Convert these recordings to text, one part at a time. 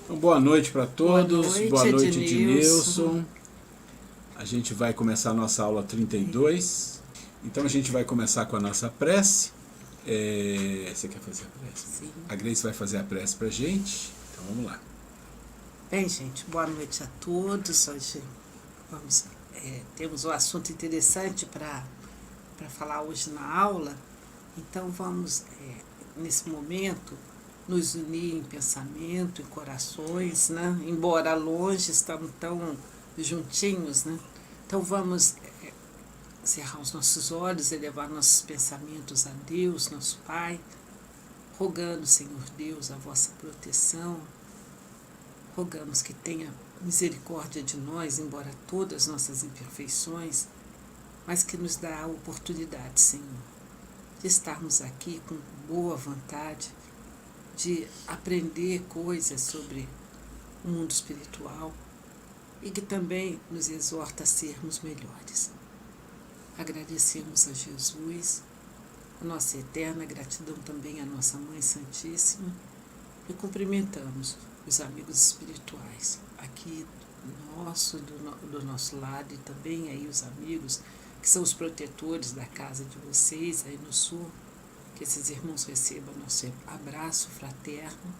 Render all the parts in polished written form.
Então, boa noite para todos, boa noite Ednilson. Ednilson. A gente vai começar a nossa aula 32. Então a gente vai começar com a nossa prece. Você quer fazer a prece? Sim. A Grace vai fazer a prece para a gente. Então vamos lá. Bem, gente, boa noite a todos. Hoje temos um assunto interessante para falar hoje na aula. Então vamos, nesse momento, nos unir em pensamento, em corações, né? Embora longe, estamos tão juntinhos, né? Então vamos cerrar os nossos olhos, elevar nossos pensamentos a Deus, nosso Pai, rogando, Senhor Deus, a vossa proteção. Rogamos que tenha misericórdia de nós, embora todas as nossas imperfeições, mas que nos dá a oportunidade, Senhor, de estarmos aqui com boa vontade, de aprender coisas sobre o mundo espiritual e que também nos exorta a sermos melhores. Agradecemos a Jesus, a nossa eterna gratidão também à nossa Mãe Santíssima e cumprimentamos os amigos espirituais aqui do nosso lado e também aí os amigos que são os protetores da casa de vocês aí no sul. Que esses irmãos recebam nosso abraço fraterno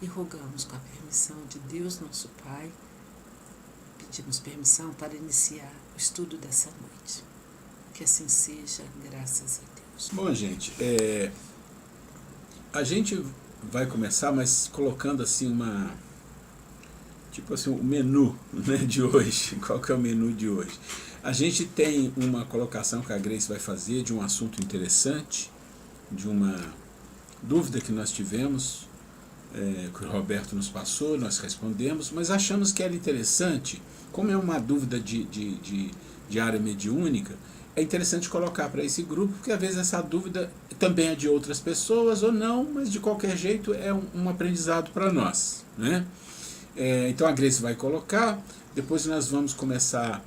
e rogamos com a permissão de Deus, nosso Pai, pedimos permissão para iniciar o estudo dessa noite. Que assim seja, graças a Deus. Bom, gente, a gente vai começar, mas colocando assim o menu, né, de hoje. Qual que é o menu de hoje? A gente tem uma colocação que a Grace vai fazer de um assunto interessante, de uma dúvida que nós tivemos, que o Roberto nos passou, nós respondemos, mas achamos que era interessante, como é uma dúvida de área mediúnica, é interessante colocar para esse grupo, porque às vezes essa dúvida também é de outras pessoas ou não, mas de qualquer jeito é um aprendizado para nós, né? Então a Grace vai colocar, depois nós vamos começar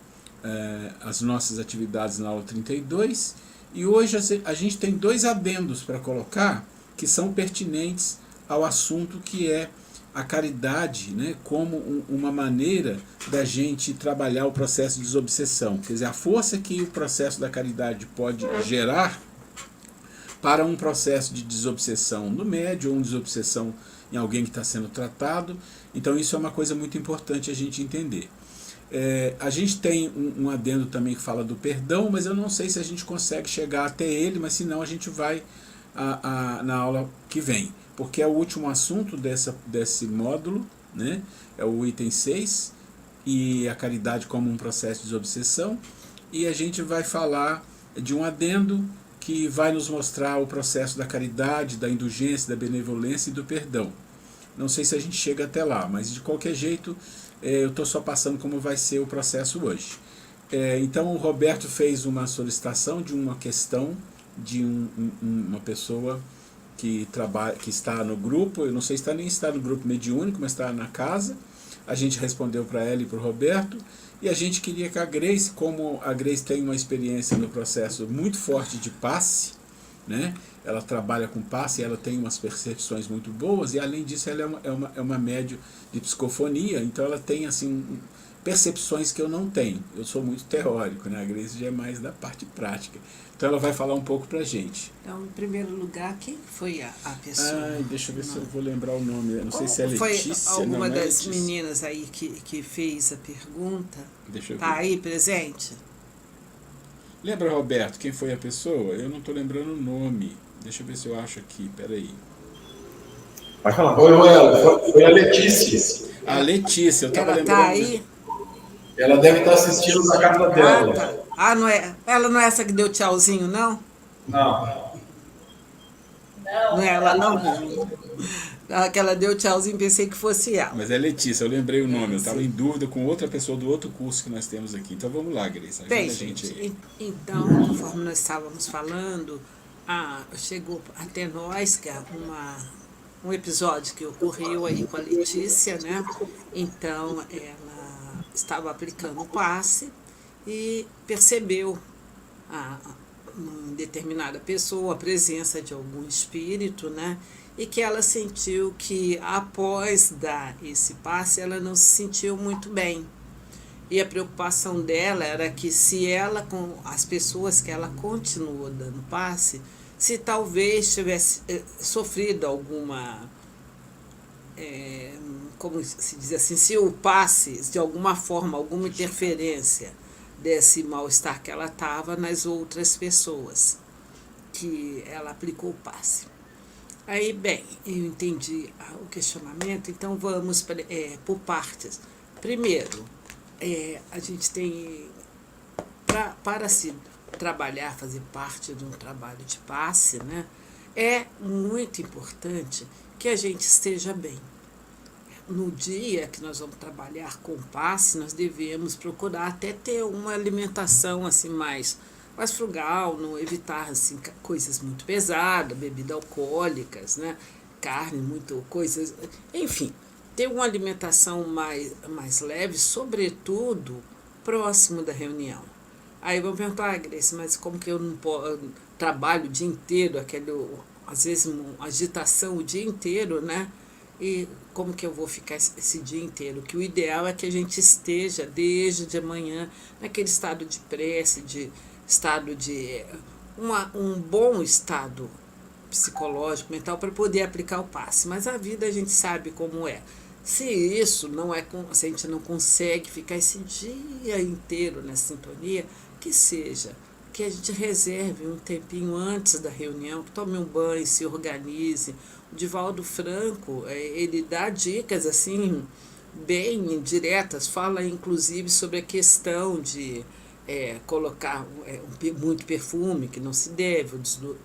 as nossas atividades na aula 32, e hoje a gente tem dois adendos para colocar que são pertinentes ao assunto, que é a caridade, né, como uma maneira da gente trabalhar o processo de desobsessão. Quer dizer, a força que o processo da caridade pode gerar para um processo de desobsessão no médium, ou uma desobsessão em alguém que está sendo tratado. Então isso é uma coisa muito importante a gente entender. A gente tem um adendo também que fala do perdão, mas eu não sei se a gente consegue chegar até ele, mas se não a gente vai na aula que vem, porque é o último assunto desse módulo, né? É o item 6, e a caridade como um processo de desobsessão, e a gente vai falar de um adendo que vai nos mostrar o processo da caridade, da indulgência, da benevolência e do perdão. Não sei se a gente chega até lá, mas de qualquer jeito eu estou só passando como vai ser o processo hoje. Então o Roberto fez uma solicitação de uma questão de uma pessoa que está no grupo, eu não sei se nem está no grupo mediúnico, mas está na casa. A gente respondeu para ela e para o Roberto, e a gente queria que a Grace, como a Grace tem uma experiência no processo muito forte de passe, né? Ela trabalha com passe, ela tem umas percepções muito boas, e além disso ela é uma médium de psicofonia, então ela tem assim percepções que eu não tenho. Eu sou muito teórico, né? A Grace já é mais da parte prática. Então ela vai falar um pouco pra gente. Então, em primeiro lugar, quem foi a pessoa? Deixa eu ver se eu vou lembrar o nome. Eu não sei se é Letícia. Foi alguma não, das Letícia. meninas aí que fez a pergunta? Deixa eu ver. Tá aí presente? Lembra, Roberto, quem foi a pessoa? Eu não estou lembrando o nome. Deixa eu ver se eu acho aqui, peraí. Vai falar. Foi a Letícia. A Letícia, eu estava lembrando. Ela tá aí? Ela deve estar assistindo na casa dela. Tá. Não é, ela não é essa que deu tchauzinho, não? Não. Não é ela, não? Que ela deu tchauzinho, pensei que fosse ela. Mas é Letícia, eu lembrei o nome. Eu estava em dúvida com outra pessoa do outro curso que nós temos aqui. Então vamos lá, Grace. Bem, gente, então, conforme nós estávamos falando, chegou até nós que é um episódio que ocorreu aí com a Letícia, né? Então, ela estava aplicando o passe e percebeu uma determinada pessoa, a presença de algum espírito, né? e que ela sentiu que após dar esse passe ela não se sentiu muito bem. E a preocupação dela era que se ela, com as pessoas que ela continuou dando passe, se talvez tivesse sofrido alguma, como se diz assim, se o passe, de alguma forma, alguma interferência desse mal-estar que ela estava nas outras pessoas que ela aplicou o passe. Aí, bem, eu entendi o questionamento, então vamos por partes. Primeiro, a gente tem, para se trabalhar, fazer parte de um trabalho de passe, né, é muito importante que a gente esteja bem. No dia que nós vamos trabalhar com passe, nós devemos procurar até ter uma alimentação assim mais frugal, não evitar assim, coisas muito pesadas, bebidas alcoólicas, né, carne, muito coisas, enfim, ter uma alimentação mais leve, sobretudo próximo da reunião. Aí vão perguntar, Grace, mas como que eu não trabalho o dia inteiro, às vezes uma agitação o dia inteiro, né? E como que eu vou ficar esse dia inteiro? Que o ideal é que a gente esteja desde de manhã naquele estado de prece, um bom estado psicológico, mental, para poder aplicar o passe. Mas a vida a gente sabe como é. Se isso não é, se a gente não consegue ficar esse dia inteiro nessa sintonia, que seja, que a gente reserve um tempinho antes da reunião, que tome um banho, se organize. O Divaldo Franco, ele dá dicas assim, bem diretas, fala inclusive sobre a questão de colocar muito perfume, que não se deve, o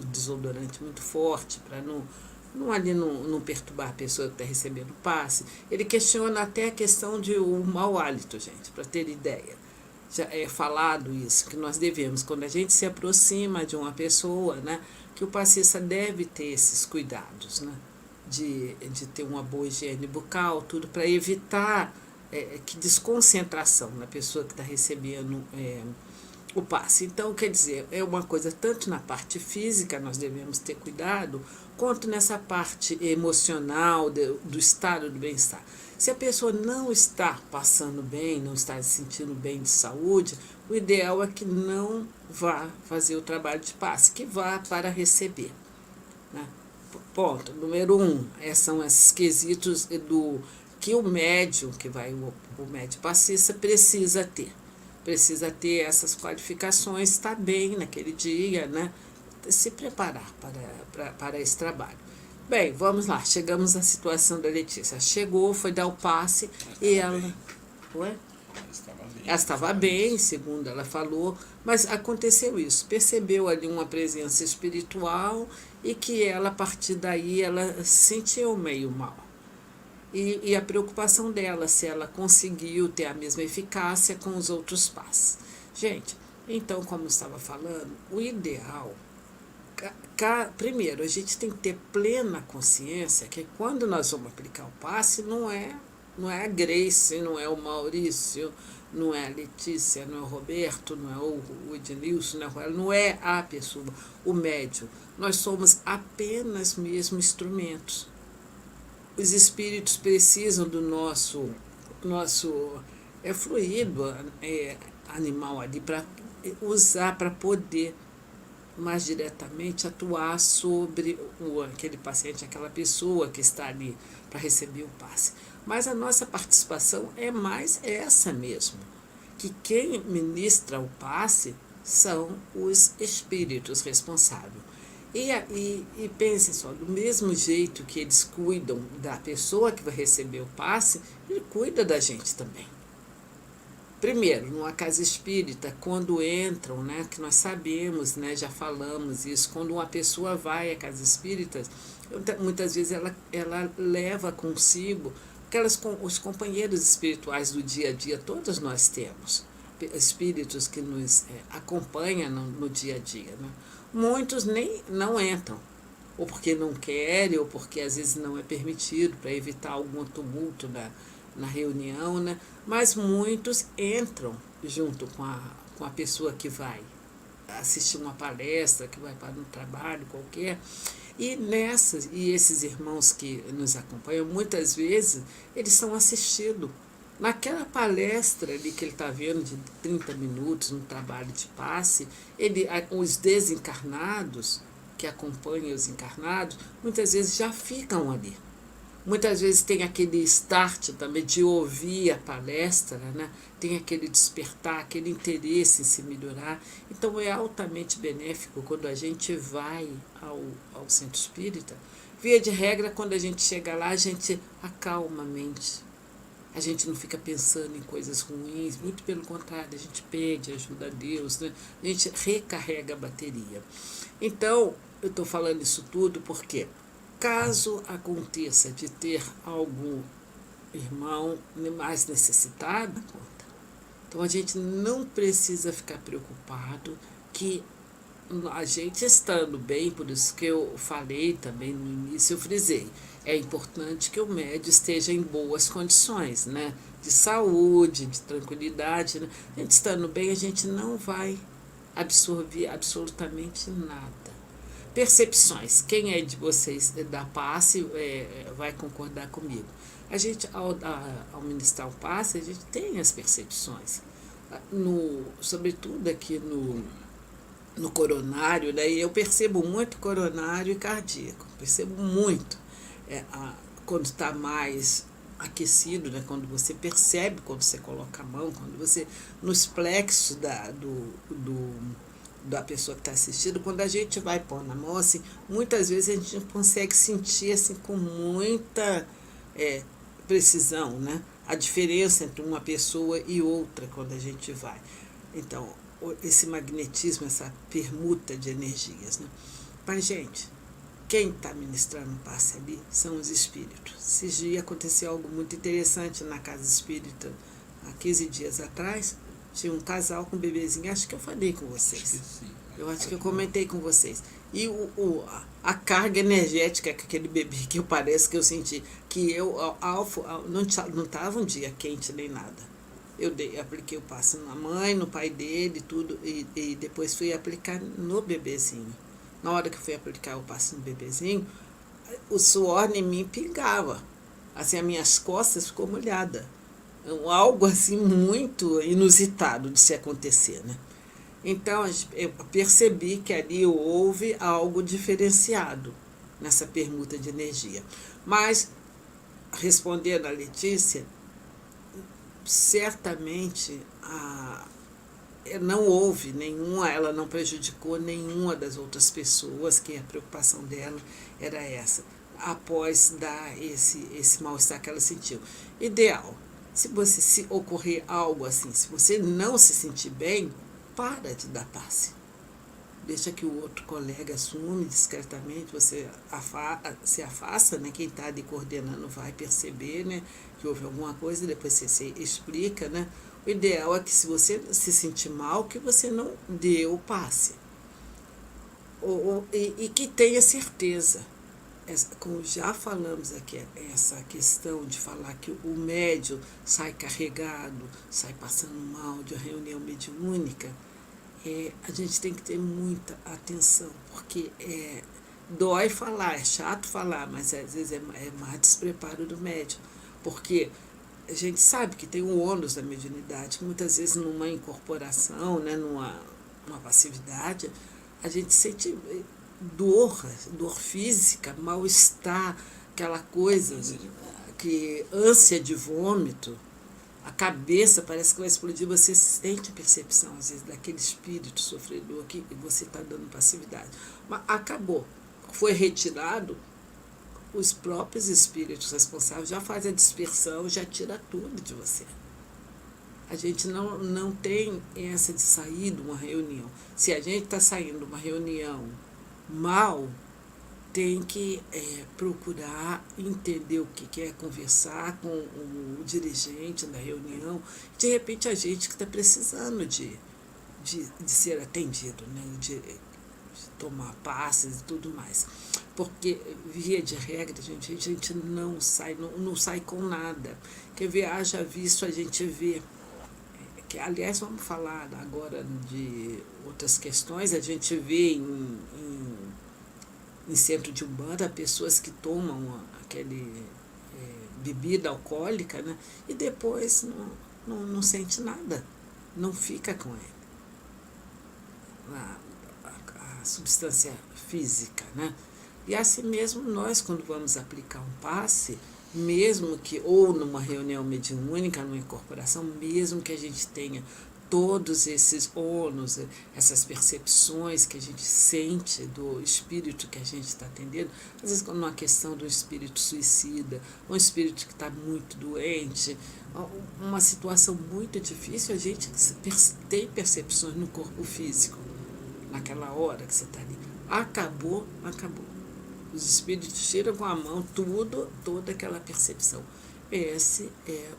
desodorante muito forte, para não perturbar a pessoa que está recebendo o passe. Ele questiona até a questão de o mau hálito, gente, para ter ideia. Já é falado isso, que nós devemos, quando a gente se aproxima de uma pessoa, né, que o passista deve ter esses cuidados, né, de ter uma boa higiene bucal, tudo para evitar que desconcentração na pessoa que está recebendo o passe. Então, quer dizer, é uma coisa tanto na parte física, nós devemos ter cuidado, quanto nessa parte emocional, do estado do bem-estar. Se a pessoa não está passando bem, não está se sentindo bem de saúde, o ideal é que não vá fazer o trabalho de passe, que vá para receber. Né? Ponto. Número 1, são esses quesitos que o médium, o médium passista, precisa ter. Precisa ter essas qualificações, estar bem naquele dia, né? Se preparar para esse trabalho. Bem, vamos lá, chegamos à situação da Letícia. Chegou, foi dar o passe e ela... Ué? Ela estava bem, segundo ela falou, mas aconteceu isso. Percebeu ali uma presença espiritual e que ela, a partir daí, ela se sentiu meio mal. E a preocupação dela, se ela conseguiu ter a mesma eficácia com os outros passes. Gente, então, como eu estava falando, o ideal... Primeiro, a gente tem que ter plena consciência que quando nós vamos aplicar o passe, não é a Grace, não é o Maurício, não é a Letícia, não é o Roberto, não é o Ednilson, não é a pessoa, o médium. Nós somos apenas mesmo instrumentos. Os espíritos precisam do nosso fluido animal ali para usar, para poder mais diretamente atuar sobre aquele paciente, aquela pessoa que está ali para receber o passe. Mas a nossa participação é mais essa mesmo, que quem ministra o passe são os espíritos responsáveis. E pensem só, do mesmo jeito que eles cuidam da pessoa que vai receber o passe, ele cuida da gente também. Primeiro, numa casa espírita, quando entram, né, que nós sabemos, né, já falamos isso, quando uma pessoa vai à casa espírita, muitas vezes ela leva consigo os companheiros espirituais do dia a dia, todos nós temos espíritos que nos acompanham no dia a dia. Né? Muitos não entram, ou porque não querem, ou porque às vezes não é permitido, para evitar algum tumulto na reunião, né? Mas muitos entram junto com a pessoa que vai assistir uma palestra, que vai para um trabalho qualquer, E esses irmãos que nos acompanham, muitas vezes, eles são assistidos. Naquela palestra ali que ele está vendo de 30 minutos, no trabalho de passe, os desencarnados, que acompanham os encarnados, muitas vezes já ficam ali. Muitas vezes tem aquele start também de ouvir a palestra, né? Tem aquele despertar, aquele interesse em se melhorar. Então é altamente benéfico quando a gente vai ao centro espírita. Via de regra, quando a gente chega lá, a gente acalma a mente. A gente não fica pensando em coisas ruins, muito pelo contrário, a gente pede ajuda a Deus, né? A gente recarrega a bateria. Então, eu estou falando isso tudo porque, caso aconteça de ter algum irmão mais necessitado, então a gente não precisa ficar preocupado que a gente estando bem, por isso que eu falei também no início, eu frisei, é importante que o médium esteja em boas condições, né? De saúde, de tranquilidade. Né? A gente estando bem, a gente não vai absorver absolutamente nada. Percepções. Quem é de vocês da passe vai concordar comigo. A gente, ao ministrar o passe, a gente tem as percepções. Sobretudo aqui no coronário, né? Eu percebo muito coronário e cardíaco. Percebo muito. Quando está mais aquecido, né? Quando você percebe, quando você coloca a mão, quando você, nos plexos da pessoa que está assistindo, quando a gente vai pôr na mão, assim, muitas vezes a gente consegue sentir assim, com muita precisão, né? A diferença entre uma pessoa e outra quando a gente vai. Então, esse magnetismo, essa permuta de energias. Né? Mas, gente, quem está ministrando o passe ali são os espíritos. Esses dias aconteceu algo muito interessante na casa espírita. Há 15 dias atrás, tinha um casal com um bebezinho. Acho que eu falei com vocês. Eu acho que eu comentei com vocês. E a carga energética que aquele bebê que eu parece que eu senti, que não estava um dia quente nem nada. Eu apliquei o passe na mãe, no pai dele, tudo, e depois fui aplicar no bebezinho. Na hora que fui aplicar o passe no bebezinho, o suor em mim pingava. Assim, as minhas costas ficou molhada. Algo assim muito inusitado de se acontecer, né? Então, eu percebi que ali houve algo diferenciado nessa permuta de energia. Mas, respondendo a Letícia, certamente não houve nenhuma, ela não prejudicou nenhuma das outras pessoas, que a preocupação dela era essa, após dar esse mal-estar que ela sentiu. Ideal, se ocorrer algo assim, se você não se sentir bem, para de dar passe. Deixa que o outro colega assume discretamente, você se afasta, né? Quem está ali coordenando vai perceber, né, que houve alguma coisa, e depois você se explica, né? O ideal é que, se você se sentir mal, que você não dê o passe. E que tenha certeza. Como já falamos aqui, essa questão de falar que o médium sai carregado, sai passando mal de uma reunião mediúnica, a gente tem que ter muita atenção, porque dói falar, é chato falar, mas às vezes é mais despreparo do médium, porque a gente sabe que tem o ônus da mediunidade, muitas vezes numa incorporação, né, numa passividade, a gente sente dor física, mal-estar, aquela coisa, ânsia de vômito, a cabeça parece que vai explodir, você sente a percepção, às vezes, daquele espírito sofredor que você está dando passividade. Mas acabou, foi retirado, os próprios espíritos responsáveis já fazem a dispersão, já tira tudo de você. A gente não tem essa de sair de uma reunião. Se a gente está saindo de uma reunião mal, tem que procurar entender o que é, conversar com o dirigente da reunião. De repente, a gente que está precisando de ser atendido, né? de tomar passes e tudo mais. Porque, via de regra, a gente não sai com nada. Quer ver, haja visto, a gente vê. Que, aliás, vamos falar agora de outras questões. A gente vê em centro de Umbanda, pessoas que tomam aquele bebida alcoólica, né? E depois não sente nada, não fica com ele. A substância física, né? E assim mesmo nós, quando vamos aplicar um passe, mesmo que, ou numa reunião mediúnica, numa incorporação, mesmo que a gente tenha todos esses ônus, essas percepções que a gente sente do espírito que a gente está atendendo, às vezes numa questão do espírito suicida, um espírito que está muito doente, uma situação muito difícil, a gente tem percepções no corpo físico, naquela hora que você está ali. Acabou. Os espíritos tiram com a mão toda aquela percepção. Esse é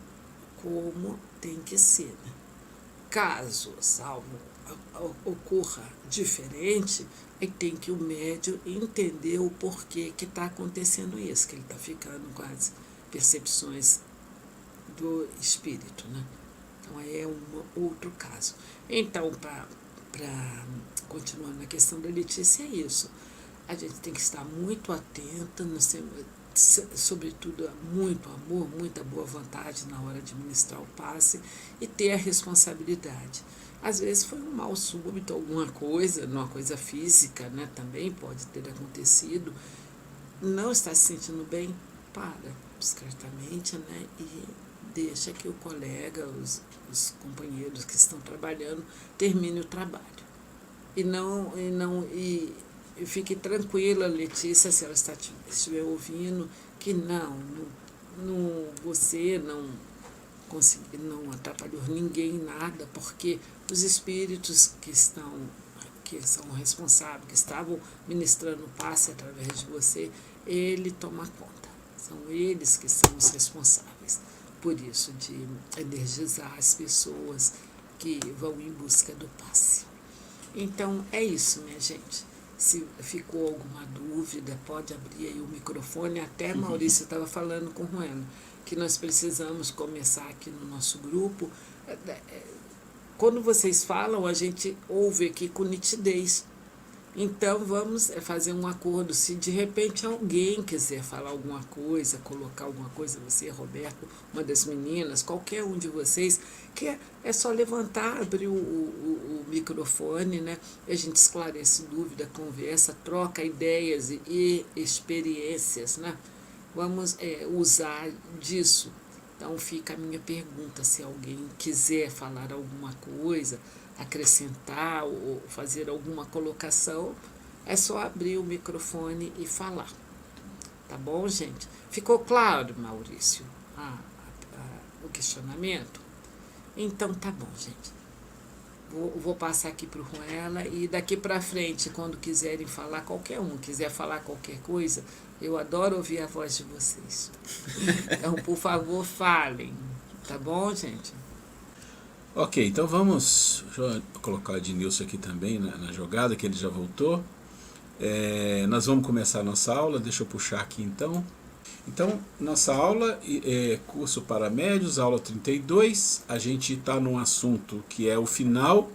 como tem que ser, né? Caso algo ocorra diferente, aí tem que o médium entender o porquê que está acontecendo isso, que ele está ficando com as percepções do espírito, né? Então é um outro caso. Então, para continuar na questão da Letícia, é isso. A gente tem que estar muito atenta, sobretudo muito amor, muita boa vontade na hora de ministrar o passe e ter a responsabilidade. Às vezes foi um mal súbito, alguma coisa, numa coisa física, né, também pode ter acontecido. Não está se sentindo bem? Para discretamente, né, e deixa que o colega, os companheiros que estão trabalhando, termine o trabalho. E fique tranquila, Letícia, se ela estiver ouvindo, que você não atrapalhou ninguém em nada, porque os espíritos que são responsáveis, que estavam ministrando o passe através de você, ele toma conta. São eles que são os responsáveis por isso, de energizar as pessoas que vão em busca do passe. Então, é isso, minha gente. Se ficou alguma dúvida, pode abrir aí o microfone. Até Maurício estava falando com o Rueno, que nós precisamos começar aqui no nosso grupo. Quando vocês falam, a gente ouve aqui com nitidez. Então, vamos fazer um acordo. Se de repente alguém quiser falar alguma coisa, colocar alguma coisa, você, Roberto, uma das meninas, qualquer um de vocês, que é só levantar, abrir o microfone, né? A gente esclarece dúvida, conversa, troca ideias e experiências, né? Vamos usar disso. Então, fica a minha pergunta, se alguém quiser falar alguma coisa, acrescentar ou fazer alguma colocação, é só abrir o microfone e falar. Tá bom, gente? Ficou claro, Maurício, o questionamento? Então, tá bom, gente. Vou passar aqui para o Ruela e daqui para frente, quando quiserem falar, qualquer um quiser falar qualquer coisa, eu adoro ouvir a voz de vocês. Então, por favor, falem. Tá bom, gente? Ok, então vamos... Deixa eu colocar o Ednilson aqui também na jogada, que ele já voltou. Nós vamos começar a nossa aula, deixa eu puxar aqui então. Então, nossa aula é curso para médios, aula 32. A gente está num assunto que é o final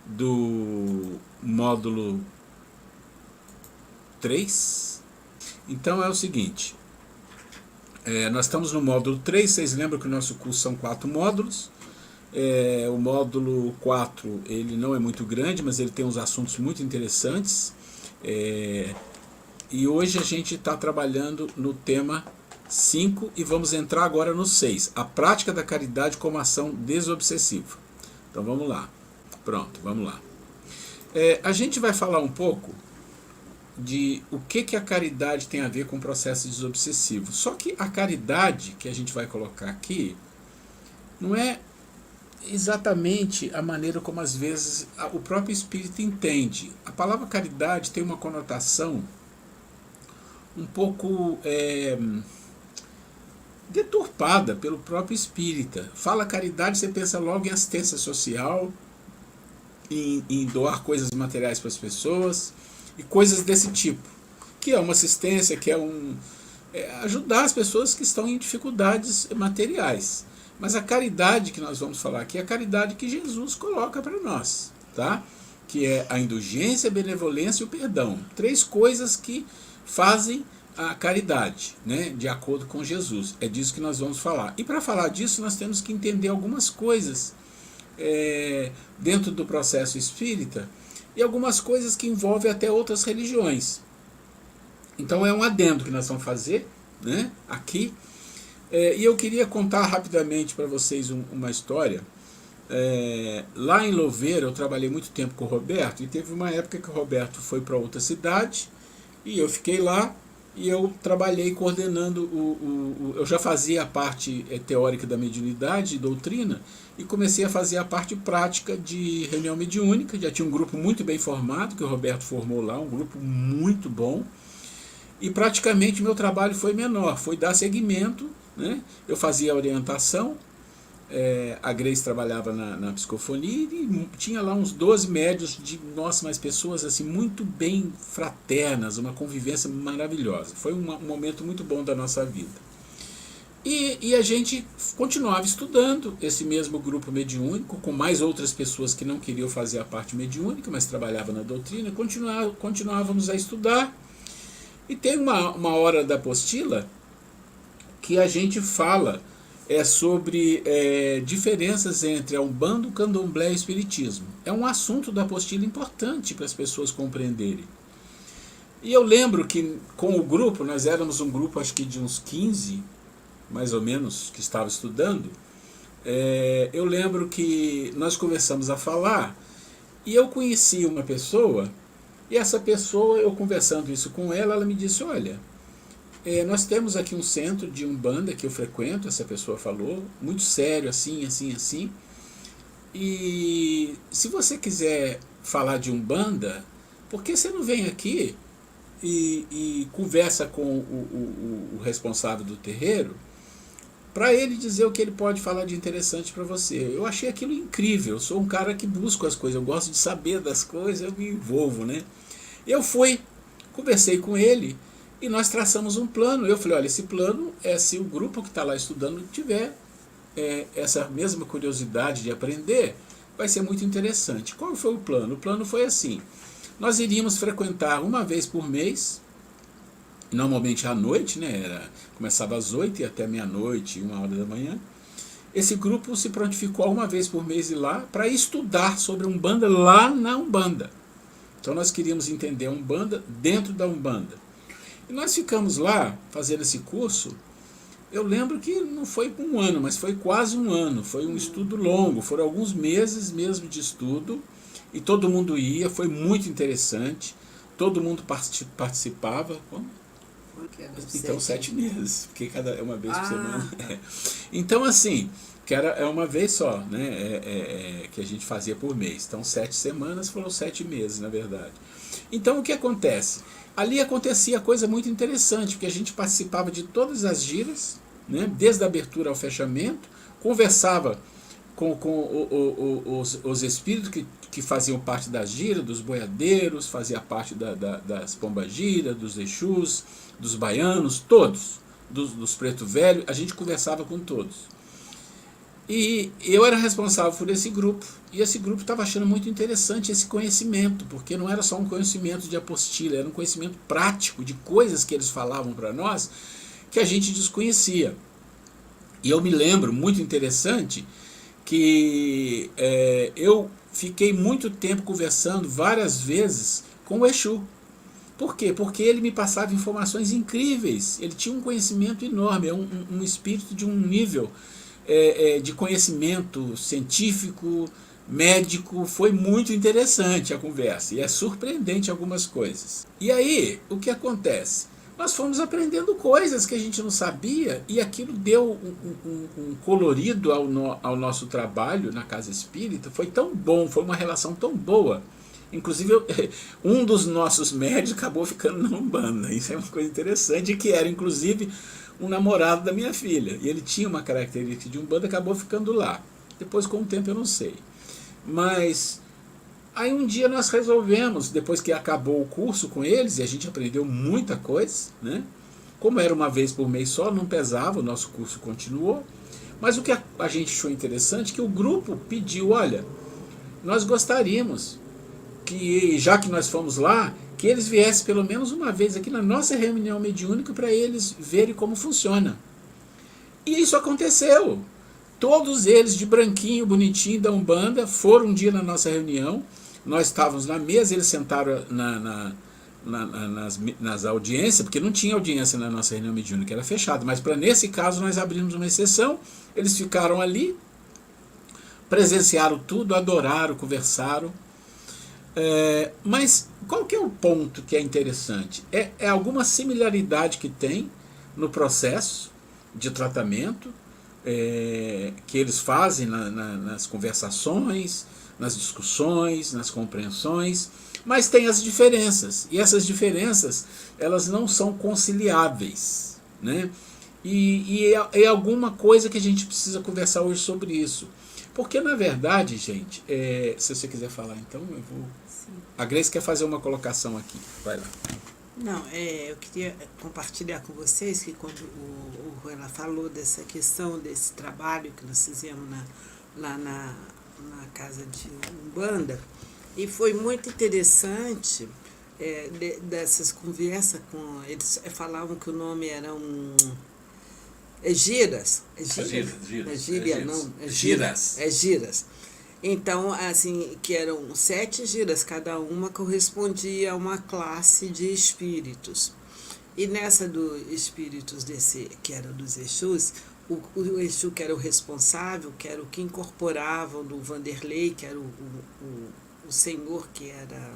do módulo 3. Então é o seguinte, nós estamos no módulo 3, vocês lembram que o nosso curso são 4 módulos. O módulo 4 ele não é muito grande, mas ele tem uns assuntos muito interessantes. E hoje a gente está trabalhando no tema 5 e vamos entrar agora no 6, a prática da caridade como ação desobsessiva. Então vamos lá, pronto, vamos lá. A gente vai falar um pouco de o que a caridade tem a ver com o processo desobsessivo. Só que a caridade que a gente vai colocar aqui não é exatamente a maneira como às vezes o próprio espírito entende. A palavra caridade tem uma conotação um pouco deturpada pelo próprio espírita. Fala caridade, você pensa logo em assistência social, em doar coisas materiais para as pessoas e coisas desse tipo, que é uma assistência, que é ajudar as pessoas que estão em dificuldades materiais. Mas a caridade que nós vamos falar aqui é a caridade que Jesus coloca para nós, tá? que é a indulgência, a benevolência e o perdão. 3 coisas que fazem a caridade, né, de acordo com Jesus. É disso que nós vamos falar. E para falar disso, nós temos que entender algumas coisas dentro do processo espírita e algumas coisas que envolvem até outras religiões. Então é um adendo que nós vamos fazer, né, aqui. E eu queria contar rapidamente para vocês uma história. Lá em Louveira eu trabalhei muito tempo com o Roberto, e teve uma época que o Roberto foi para outra cidade e eu fiquei lá, e eu trabalhei coordenando eu já fazia a parte teórica da mediunidade, doutrina, e comecei a fazer a parte prática de reunião mediúnica. Já tinha um grupo muito bem formado, que o Roberto formou lá, um grupo muito bom, e praticamente meu trabalho foi menor, foi dar seguimento, né? Eu fazia a orientação, a Grace trabalhava na psicofonia, e tinha lá uns 12 médios mas pessoas assim muito bem fraternas, uma convivência maravilhosa. Foi um momento muito bom da nossa vida. E a gente continuava estudando, esse mesmo grupo mediúnico, com mais outras pessoas que não queriam fazer a parte mediúnica, mas trabalhavam na doutrina. Continuávamos a estudar, e tem uma hora da apostila que a gente fala sobre diferenças entre a Umbanda, o Candomblé e o Espiritismo. É um assunto da apostila importante para as pessoas compreenderem. E eu lembro que com o grupo, nós éramos um grupo acho que de uns 15, mais ou menos, que estava estudando. Eu lembro que nós começamos a falar, e eu conheci uma pessoa, e essa pessoa, eu conversando isso com ela, ela me disse: olha, nós temos aqui um centro de Umbanda que eu frequento, essa pessoa falou, muito sério, assim, assim, assim. E se você quiser falar de Umbanda, por que você não vem aqui e conversa com o responsável do terreiro, para ele dizer o que ele pode falar de interessante para você? Eu achei aquilo incrível. Eu sou um cara que busco as coisas, eu gosto de saber das coisas, eu me envolvo, né? Eu fui, conversei com ele, e nós traçamos um plano. Eu falei: olha, esse plano é se o grupo que está lá estudando tiver essa mesma curiosidade de aprender, vai ser muito interessante. Qual foi o plano? O plano foi assim: nós iríamos frequentar uma vez por mês, normalmente à noite, né? Começava às 8 e até meia-noite, 1h da manhã. Esse grupo se prontificou uma vez por mês ir lá para estudar sobre Umbanda lá na Umbanda. Então nós queríamos entender a Umbanda dentro da Umbanda. E nós ficamos lá fazendo esse curso. Eu lembro que não foi um ano, mas foi quase um ano. Foi um estudo longo, foram alguns meses mesmo de estudo, e todo mundo ia, foi muito interessante, todo mundo participava. Então 7 meses, porque é uma vez por semana. Então assim, que é uma vez só, né? Que a gente fazia por mês. Então 7 semanas foram 7 meses, na verdade. Então o que acontece? Ali acontecia coisa muito interessante, porque a gente participava de todas as giras, né? Desde a abertura ao fechamento, conversava com os espíritos que faziam parte da gira, dos boiadeiros, fazia parte das pombagiras, dos exus, dos baianos, todos, dos preto velho, a gente conversava com todos. E eu era responsável por esse grupo, e esse grupo estava achando muito interessante esse conhecimento, porque não era só um conhecimento de apostila, era um conhecimento prático de coisas que eles falavam para nós que a gente desconhecia. E eu me lembro, muito interessante, que eu fiquei muito tempo conversando várias vezes com o Exu. Por quê? Porque ele me passava informações incríveis, ele tinha um conhecimento enorme, é um espírito de um nível de conhecimento científico, médico. Foi muito interessante a conversa, e é surpreendente algumas coisas. E aí, o que acontece? Nós fomos aprendendo coisas que a gente não sabia, e aquilo deu um colorido ao nosso trabalho na Casa Espírita. Foi tão bom, foi uma relação tão boa. Inclusive, um dos nossos médios acabou ficando na Umbanda. Isso é uma coisa interessante, que era, inclusive, um namorado da minha filha. E ele tinha uma característica de Umbanda, acabou ficando lá. Depois, com o tempo, eu não sei. Mas aí um dia nós resolvemos, depois que acabou o curso com eles, e a gente aprendeu muita coisa, né? Como era uma vez por mês só, não pesava, o nosso curso continuou. Mas o que a gente achou interessante é que o grupo pediu: olha, nós gostaríamos que, já que nós fomos lá, que eles viessem pelo menos uma vez aqui na nossa reunião mediúnica para eles verem como funciona. E isso aconteceu. Todos eles de branquinho, bonitinho, da Umbanda, foram um dia na nossa reunião. Nós estávamos na mesa, eles sentaram nas audiências, porque não tinha audiência na nossa reunião mediúnica, era fechado. Mas para nesse caso nós abrimos uma exceção, eles ficaram ali, presenciaram tudo, adoraram, conversaram. Mas qual que é o ponto que é interessante? É alguma similaridade que tem no processo de tratamento que eles fazem nas conversações, nas discussões, nas compreensões, mas tem as diferenças, e essas diferenças elas não são conciliáveis, né? E é alguma coisa que a gente precisa conversar hoje sobre isso. Porque, na verdade, gente, se você quiser falar, então, eu vou... Sim. A Grace quer fazer uma colocação aqui. Vai lá. Não, eu queria compartilhar com vocês que quando o Ruela falou dessa questão, desse trabalho que nós fizemos lá na casa de Umbanda, e foi muito interessante dessas conversas com... Eles falavam que o nome era Giras. Giras. Então, assim, que eram 7 giras, cada uma correspondia a uma classe de espíritos. E nessa dos espíritos que era dos Exus, o Exu que era o responsável, que era o que incorporava do Vanderlei, que era o senhor que era...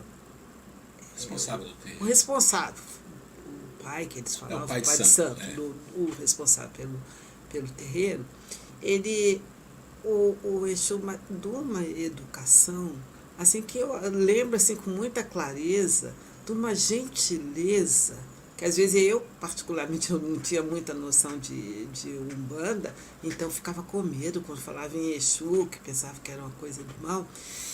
Responsável do terreno. O responsável. O pai, que eles falavam, o pai de santo, o responsável pelo terreiro, o Exu de uma educação, assim, que eu lembro assim, com muita clareza, de uma gentileza, que às vezes eu, particularmente, eu não tinha muita noção de Umbanda, então ficava com medo quando falava em Exu, que pensava que era uma coisa do mal.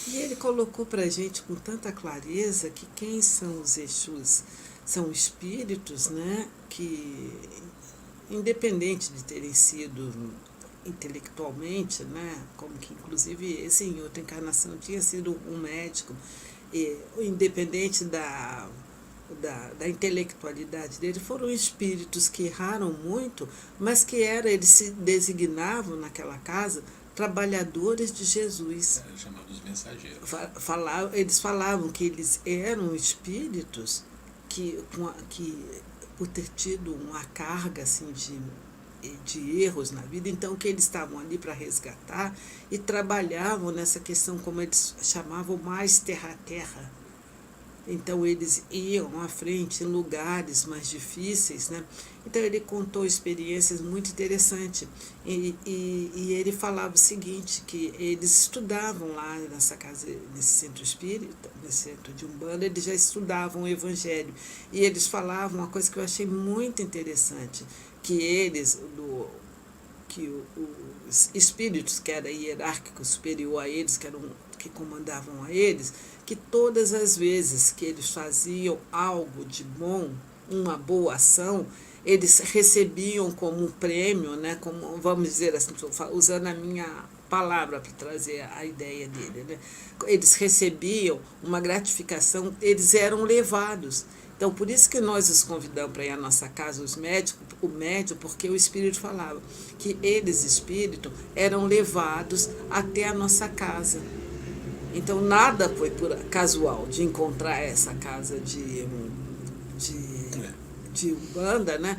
E ele colocou para a gente com tanta clareza que quem são os Exus? São espíritos, né, que, independente de terem sido intelectualmente, né, como que inclusive esse em outra encarnação tinha sido um médico, e independente da intelectualidade dele, foram espíritos que erraram muito, mas que eles se designavam naquela casa trabalhadores de Jesus. Chamados mensageiros. Eles falavam que eles eram espíritos que por ter tido uma carga assim, de erros na vida, então que eles estavam ali para resgatar e trabalhavam nessa questão, como eles chamavam, mais terra a terra. Então eles iam à frente em lugares mais difíceis, né? Então ele contou experiências muito interessantes e ele falava o seguinte, que eles estudavam lá nessa casa, nesse centro espírita, nesse centro de Umbanda, eles já estudavam o Evangelho e eles falavam uma coisa que eu achei muito interessante, que os espíritos que era hierárquico superior a eles, que comandavam a eles, que todas as vezes que eles faziam algo de bom, uma boa ação, eles recebiam como um prêmio, né, como, vamos dizer assim, usando a minha palavra para trazer a ideia dele, né, eles recebiam uma gratificação, eles eram levados. Então, por isso que nós os convidamos para ir à nossa casa, o médium, porque o Espírito falava que eles, espírito, eram levados até a nossa casa. Então, nada foi por casual de encontrar essa casa de Umbanda, né?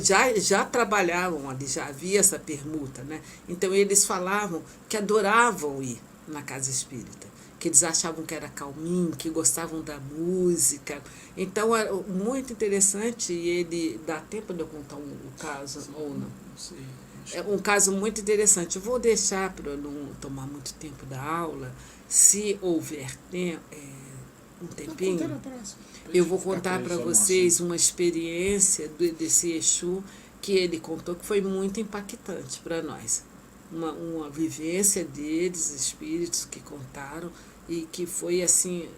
Já trabalhavam ali, já havia essa permuta, né? Então, eles falavam que adoravam ir na casa espírita, que eles achavam que era calminho, que gostavam da música. Então, era muito interessante, e ele... Dá tempo de eu contar um caso ou não? É um caso muito interessante. Eu vou deixar, para não tomar muito tempo da aula, se houver um tempinho, eu vou contar para vocês uma experiência desse Exu que ele contou, que foi muito impactante para nós. Uma vivência deles, espíritos que contaram, e que foi assim,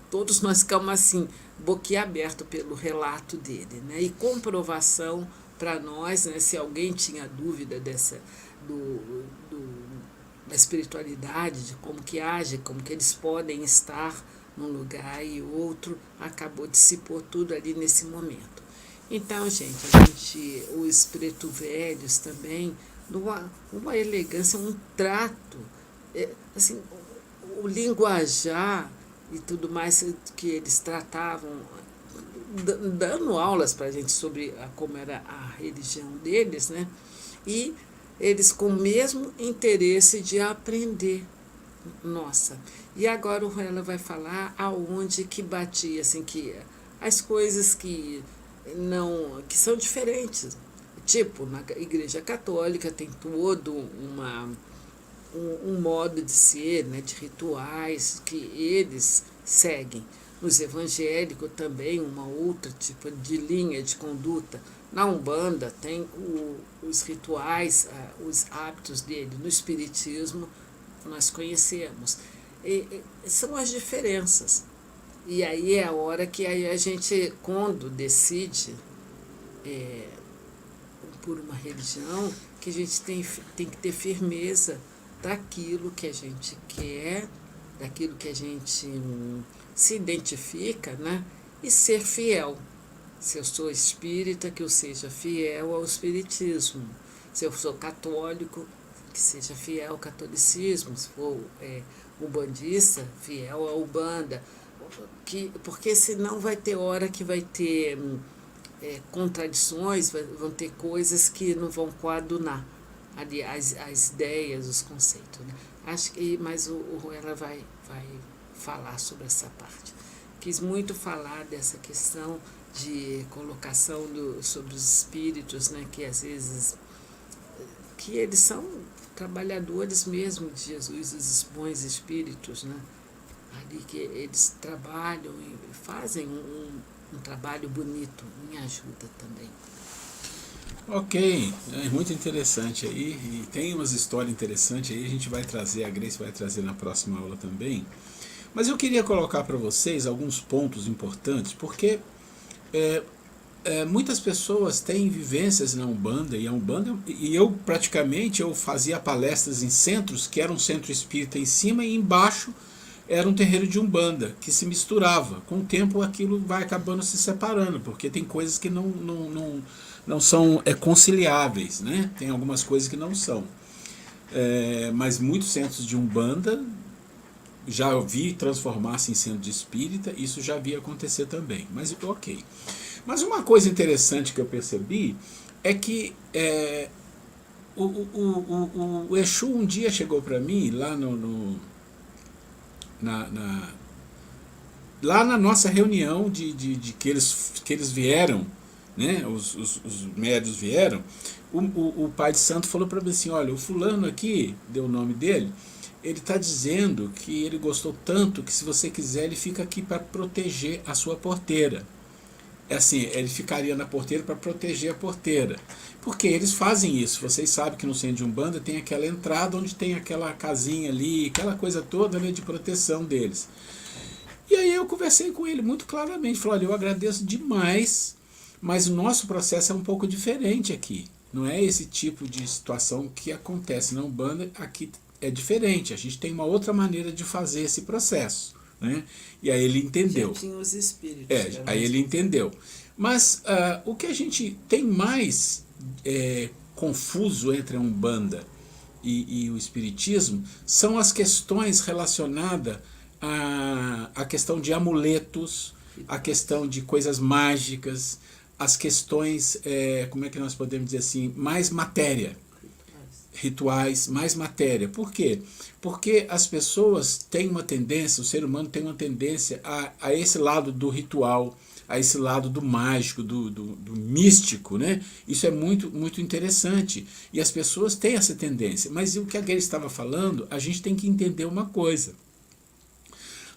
todos nós ficamos assim, boquiabertos pelo relato dele, né? E comprovação para nós, né, se alguém tinha dúvida da espiritualidade, de como que age, como que eles podem estar num lugar e outro, acabou de se pôr tudo ali nesse momento. Então, gente, os preto velhos também, uma elegância, um trato, assim, o linguajar e tudo mais que eles tratavam, dando aulas para a gente sobre como era a religião deles, né? E eles com o mesmo interesse de aprender. Nossa, e agora o Ruela vai falar aonde que batia, assim, que as coisas que são diferentes. Tipo, na Igreja Católica tem todo um modo de ser, né, de rituais que eles seguem. Nos evangélicos também uma outra tipo de linha de conduta. Na Umbanda tem os rituais, os hábitos dele. No Espiritismo nós conhecemos. São as diferenças. E aí é a hora que aí a gente, quando decide por uma religião, que a gente tem que ter firmeza daquilo que a gente quer, daquilo que a gente se identifica, né? E ser fiel. Se eu sou espírita, que eu seja fiel ao espiritismo. Se eu sou católico, que seja fiel ao catolicismo. Se for umbandista, fiel à Umbanda. Porque senão vai ter hora que vai ter contradições, vão ter coisas que não vão coadunar ali as ideias, os conceitos. Né? Acho que, mas o Ruela vai falar sobre essa parte. Quis muito falar dessa questão de colocação sobre os espíritos, né, que às vezes que eles são trabalhadores mesmo de Jesus, os bons espíritos, né, ali que eles trabalham e fazem um trabalho bonito, em ajuda também. Ok, é muito interessante aí, e tem umas histórias interessantes aí, a gente vai trazer, a Grace vai trazer na próxima aula também. Mas eu queria colocar para vocês alguns pontos importantes, porque muitas pessoas têm vivências na Umbanda, e eu praticamente fazia palestras em centros, que era um centro espírita em cima e embaixo era um terreiro de Umbanda, que se misturava. Com o tempo aquilo vai acabando se separando, porque tem coisas que não são conciliáveis, né? Tem algumas coisas que não são. Mas muitos centros de Umbanda já vi transformar-se em centro de espírita, isso já vi acontecer também, mas ok. Mas uma coisa interessante que eu percebi é que o Exu um dia chegou para mim lá lá na nossa reunião de que eles vieram, né, os médios vieram, o pai de santo falou para mim assim, olha, o fulano aqui, deu o nome dele, ele está dizendo que ele gostou tanto que se você quiser ele fica aqui para proteger a sua porteira. É assim, ele ficaria na porteira para proteger a porteira. Porque eles fazem isso. Vocês sabem que no centro de Umbanda tem aquela entrada onde tem aquela casinha ali, aquela coisa toda, né, de proteção deles. E aí eu conversei com ele muito claramente. Falei, olha, eu agradeço demais, mas o nosso processo é um pouco diferente aqui. Não é esse tipo de situação que acontece na Umbanda, aqui é diferente. A gente tem uma outra maneira de fazer esse processo. Né? E aí ele entendeu. Já tinha os espíritos. Aí ele entendeu. Mas o que a gente tem mais confuso entre a Umbanda e o Espiritismo são as questões relacionadas à questão de amuletos, a questão de coisas mágicas, as questões, como é que nós podemos dizer assim, mais matéria. Rituais, mais matéria. Por quê? Porque as pessoas têm uma tendência, o ser humano tem uma tendência a esse lado do ritual, a esse lado do mágico, do místico, né? Isso é muito, muito interessante. E as pessoas têm essa tendência. Mas o que a Grace estava falando, a gente tem que entender uma coisa.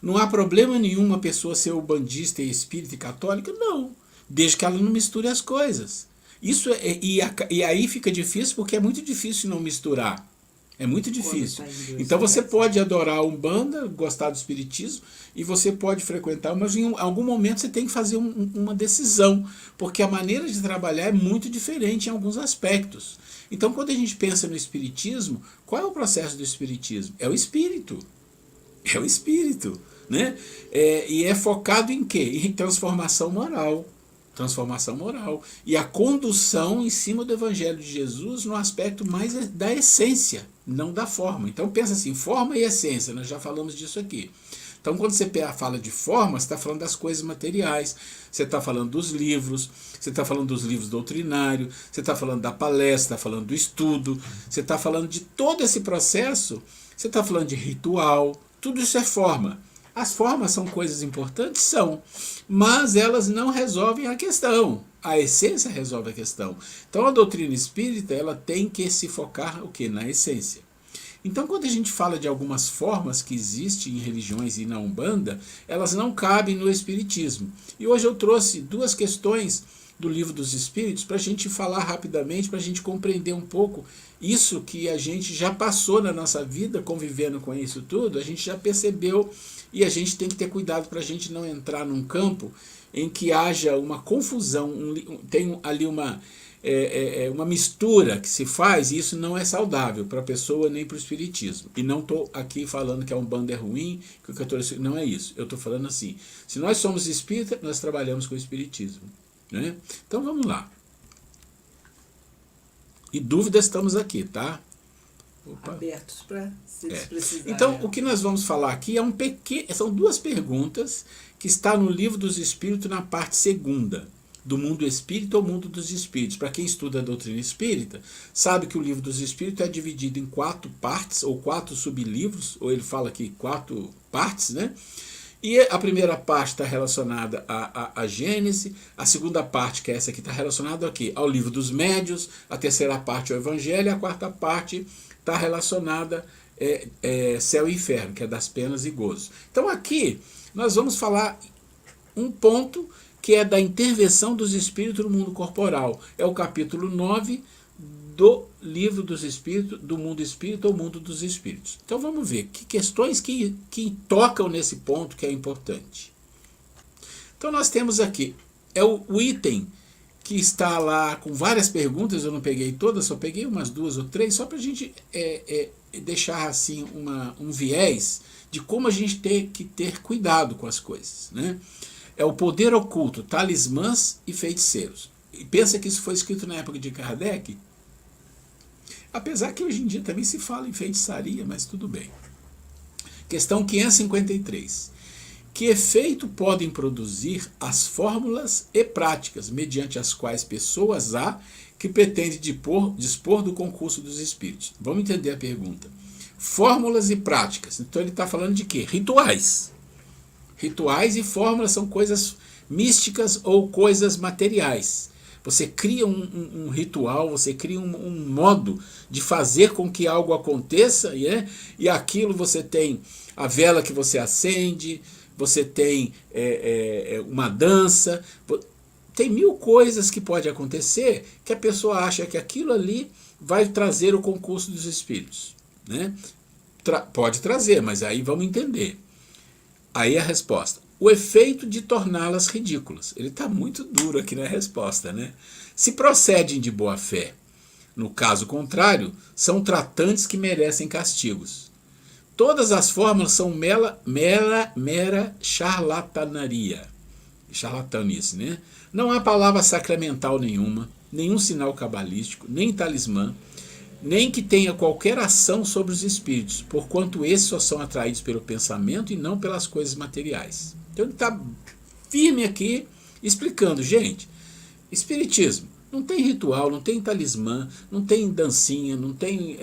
Não há problema nenhum uma pessoa ser umbandista e espírita e católica, não. Desde que ela não misture as coisas. Isso e aí fica difícil porque é muito difícil não misturar. É muito difícil. Tá em Deus, Então você né? pode adorar a Umbanda, gostar do Espiritismo, e você pode frequentar, mas em algum momento você tem que fazer uma decisão, porque a maneira de trabalhar é muito diferente em alguns aspectos. Então quando a gente pensa no Espiritismo, qual é o processo do Espiritismo? É o Espírito. É o Espírito. Né? E é focado em quê? Em transformação moral. Transformação moral. E a condução em cima do Evangelho de Jesus no aspecto mais da essência, não da forma. Então pensa assim, forma e essência, nós já falamos disso aqui. Então quando você fala de forma, você está falando das coisas materiais, você está falando dos livros, você está falando dos livros doutrinários, você está falando da palestra, está falando do estudo, você está falando de todo esse processo, você está falando de ritual, tudo isso é forma. As formas são coisas importantes? São, mas elas não resolvem a questão. A essência resolve a questão. Então a doutrina espírita ela tem que se focar o quê? Na essência. Então quando a gente fala de algumas formas que existem em religiões e na Umbanda, elas não cabem no Espiritismo. E hoje eu trouxe duas questões do Livro dos Espíritos para a gente falar rapidamente, para a gente compreender um pouco isso que a gente já passou na nossa vida, convivendo com isso tudo, a gente já percebeu. E a gente tem que ter cuidado para a gente não entrar num campo em que haja uma confusão, tem ali uma mistura que se faz, e isso não é saudável para a pessoa nem para o espiritismo. E não estou aqui falando que a Umbanda é ruim, que o catolicismo não é isso. Eu estou falando assim, se nós somos espírita, nós trabalhamos com o espiritismo. Né? Então vamos lá. E dúvidas estamos aqui, tá? Opa. Abertos para se precisar. Então, o que nós vamos falar aqui são duas perguntas que está no Livro dos Espíritos na parte 2ª, do mundo espírita ou mundo dos espíritos. Para quem estuda a doutrina espírita, sabe que o Livro dos Espíritos é dividido em 4 partes, ou 4 sublivros, ou ele fala aqui 4 partes, né? E a primeira parte está relacionada à Gênese, a segunda parte, que é essa aqui, está relacionada aqui ao Livro dos Médiuns, a terceira parte ao Evangelho, e a quarta parte está relacionada céu e inferno, que é das penas e gozos. Então aqui nós vamos falar um ponto que é da intervenção dos espíritos no mundo corporal. É o capítulo 9 do Livro dos Espíritos, do mundo espírita ou mundo dos espíritos. Então vamos ver que questões que tocam nesse ponto que é importante. Então nós temos aqui, o item que está lá com várias perguntas, eu não peguei todas, só peguei umas 2 ou 3, só para a gente deixar assim um viés de como a gente tem que ter cuidado com as coisas. Né? É o poder oculto, talismãs e feiticeiros. E pensa que isso foi escrito na época de Kardec? Apesar que hoje em dia também se fala em feitiçaria, mas tudo bem. Questão 553. Que efeito podem produzir as fórmulas e práticas mediante as quais pessoas há que pretendem dispor do concurso dos espíritos? Vamos entender a pergunta. Fórmulas e práticas. Então ele está falando de quê? Rituais. Rituais e fórmulas são coisas místicas ou coisas materiais. Você cria um ritual, você cria um modo de fazer com que algo aconteça, e aquilo você tem a vela que você acende, você tem uma dança, tem 1000 coisas que pode acontecer que a pessoa acha que aquilo ali vai trazer o concurso dos espíritos. Né? Pode trazer, mas aí vamos entender. Aí a resposta. O efeito de torná-las ridículas. Ele está muito duro aqui na resposta. Né? Se procedem de boa fé, no caso contrário, são tratantes que merecem castigos. Todas as fórmulas são mera charlatanaria. Charlatanice, né? Não há palavra sacramental nenhuma, nenhum sinal cabalístico, nem talismã, nem que tenha qualquer ação sobre os espíritos, porquanto esses só são atraídos pelo pensamento e não pelas coisas materiais. Então ele está firme aqui, explicando, gente, espiritismo, não tem ritual, não tem talismã, não tem dancinha, não tem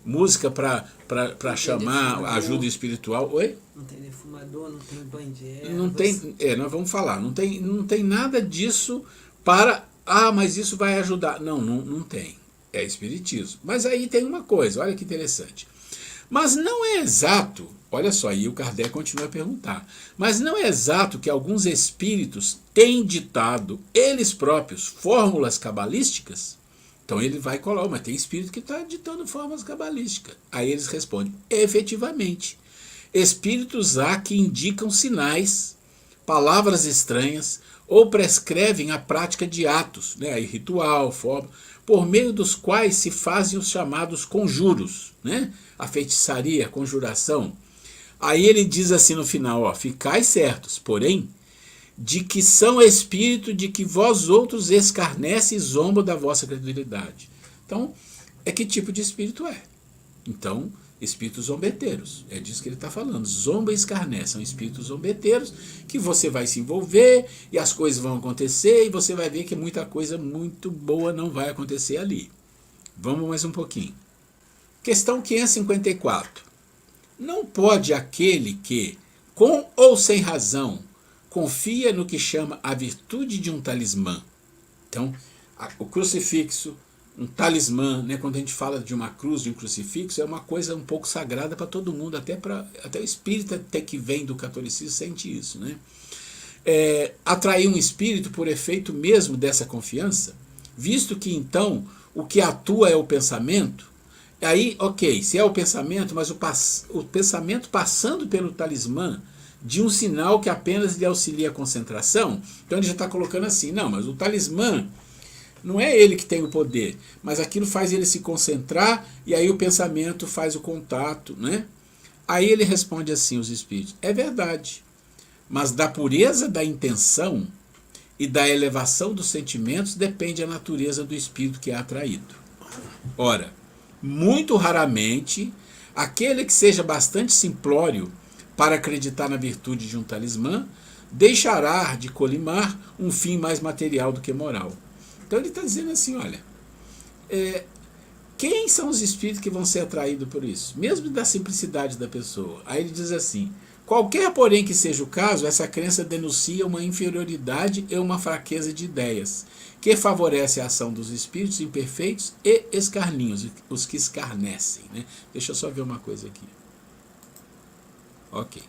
música para chamar defumador, ajuda espiritual. Oi? Não tem defumador, não tem banho de ervas. Não tem, nós vamos falar, não tem nada disso para, mas isso vai ajudar. Não tem. É espiritismo. Mas aí tem uma coisa, olha que interessante. Mas não é exato, olha só, aí o Kardec continua a perguntar, mas não é exato que alguns espíritos têm ditado, eles próprios, fórmulas cabalísticas? Então ele vai colocar, mas tem espírito que está ditando formas cabalísticas. Aí eles respondem, efetivamente, espíritos há que indicam sinais, palavras estranhas, ou prescrevem a prática de atos, né, aí ritual, forma, por meio dos quais se fazem os chamados conjuros, né, a feitiçaria, a conjuração. Aí ele diz assim no final, ó, ficai certos, porém, de que são espírito de que vós outros escarnece e zomba da vossa credulidade. Então, é que tipo de espírito é? Então, espíritos zombeteiros, é disso que ele está falando, zomba e escarnece, são espíritos zombeteiros que você vai se envolver e as coisas vão acontecer e você vai ver que muita coisa muito boa não vai acontecer ali. Vamos mais um pouquinho. Questão 554. Não pode aquele que, com ou sem razão, confia no que chama a virtude de um talismã. Então, o crucifixo, um talismã, né, quando a gente fala de uma cruz, de um crucifixo, é uma coisa um pouco sagrada para todo mundo, até o espírita até que vem do catolicismo sente isso. Né? Atrair um espírito por efeito mesmo dessa confiança, visto que então o que atua é o pensamento, aí, ok, se é o pensamento, mas o pensamento passando pelo talismã, de um sinal que apenas lhe auxilia a concentração, então ele já está colocando assim, não, mas o talismã não é ele que tem o poder, mas aquilo faz ele se concentrar e aí o pensamento faz o contato, né? Aí ele responde assim, os espíritos, é verdade, mas da pureza da intenção e da elevação dos sentimentos depende a natureza do espírito que é atraído. Ora, muito raramente, aquele que seja bastante simplório para acreditar na virtude de um talismã, deixará de colimar um fim mais material do que moral. Então ele está dizendo assim, olha, quem são os espíritos que vão ser atraídos por isso? Mesmo da simplicidade da pessoa. Aí ele diz assim, qualquer porém que seja o caso, essa crença denuncia uma inferioridade e uma fraqueza de ideias, que favorece a ação dos espíritos imperfeitos e escarninhos, os que escarnecem. Né? Deixa eu só ver uma coisa aqui. Ok.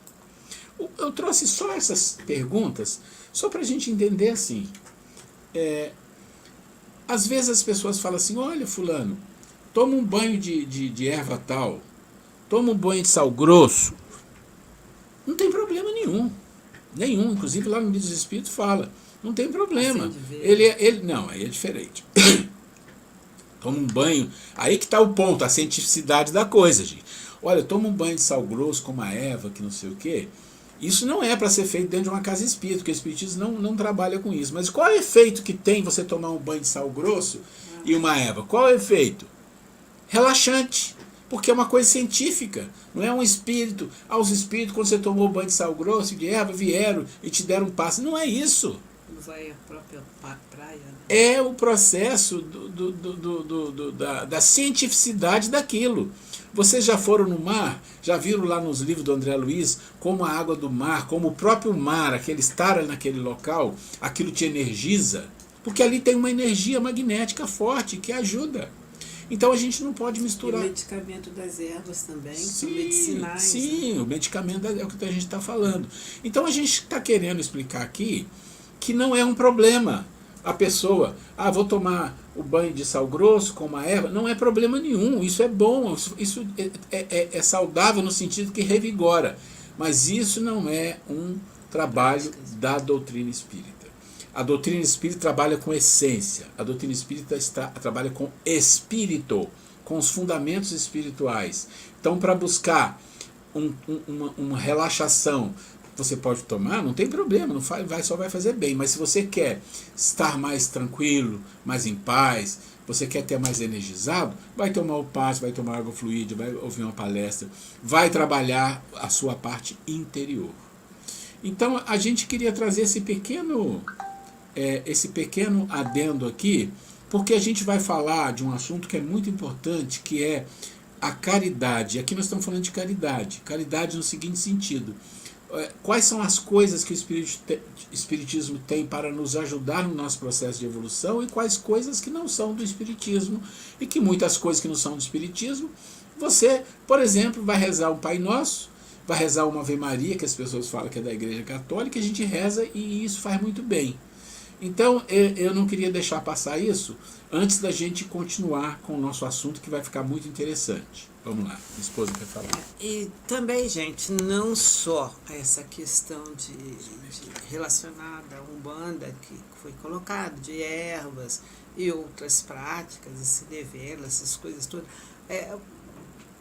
Eu trouxe só essas perguntas só para a gente entender assim. Às vezes as pessoas falam assim, olha fulano, toma um banho de erva tal, toma um banho de sal grosso. Não tem problema nenhum. Nenhum. Inclusive lá no Livro dos Espíritos fala. Não tem problema. Assim não, aí é diferente. Toma um banho. Aí que está o ponto, a cientificidade da coisa, gente. Olha, toma um banho de sal grosso com uma erva, que não sei o quê. Isso não é para ser feito dentro de uma casa espírita, porque o espiritismo não trabalha com isso. Mas qual é o efeito que tem você tomar um banho de sal grosso e uma erva? Qual é o efeito? Relaxante, porque é uma coisa científica. Não é um espírito. Os espíritos, quando você tomou banho de sal grosso e de erva, vieram e te deram um passe. Não é isso. Não vai a própria praia, né? É o processo da cientificidade daquilo. Vocês já foram no mar? Já viram lá nos livros do André Luiz como a água do mar, como o próprio mar, aquele estar naquele local, aquilo te energiza? Porque ali tem uma energia magnética forte que ajuda. Então a gente não pode misturar. E o medicamento das ervas também, são medicinais. Sim, né? O medicamento é o que a gente está falando. Então a gente está querendo explicar aqui que não é um problema. A pessoa, vou tomar o banho de sal grosso com uma erva, não é problema nenhum, isso é bom, isso é saudável no sentido que revigora, mas isso não é um trabalho da doutrina espírita. A doutrina espírita trabalha com essência, a doutrina espírita trabalha com espírito, com os fundamentos espirituais. Então, para buscar uma relaxação, você pode tomar, não tem problema, só vai fazer bem. Mas se você quer estar mais tranquilo, mais em paz, você quer ter mais energizado, vai tomar o passe, vai tomar água fluida, vai ouvir uma palestra, vai trabalhar a sua parte interior. Então a gente queria trazer esse pequeno adendo aqui, porque a gente vai falar de um assunto que é muito importante, que é a caridade. Aqui nós estamos falando de caridade. Caridade no seguinte sentido. Quais são as coisas que o Espiritismo tem para nos ajudar no nosso processo de evolução e quais coisas que não são do Espiritismo, e que muitas coisas que não são do Espiritismo, você, por exemplo, vai rezar um Pai Nosso, vai rezar uma Ave Maria, que as pessoas falam que é da Igreja Católica, a gente reza e isso faz muito bem. Então, eu não queria deixar passar isso antes da gente continuar com o nosso assunto, que vai ficar muito interessante. Vamos lá, minha esposa quer falar. E também, gente, não só essa questão de relacionada à Umbanda que foi colocado, de ervas e outras práticas, esse develo, essas coisas todas.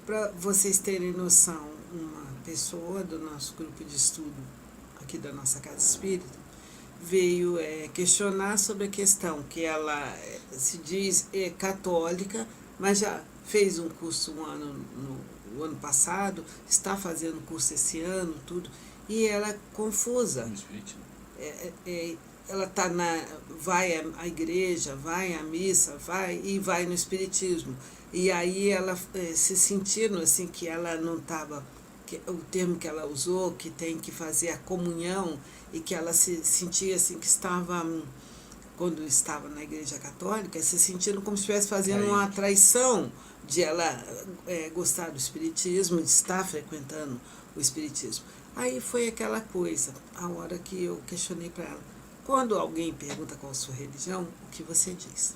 Para vocês terem noção, uma pessoa do nosso grupo de estudo aqui da nossa Casa Espírita veio questionar sobre a questão que ela se diz católica, mas já fez um curso no ano passado, está fazendo curso esse ano, tudo, e ela é confusa. Ela vai à igreja, vai à missa, vai no espiritismo. E aí ela se sentindo assim que ela não estava, o termo que ela usou, que tem que fazer a comunhão, e que ela se sentia assim que estava, quando estava na igreja católica, se sentindo como se estivesse fazendo uma traição de ela gostar do espiritismo, de estar frequentando o espiritismo. Aí foi aquela coisa, a hora que eu questionei para ela, quando alguém pergunta qual a sua religião, o que você diz?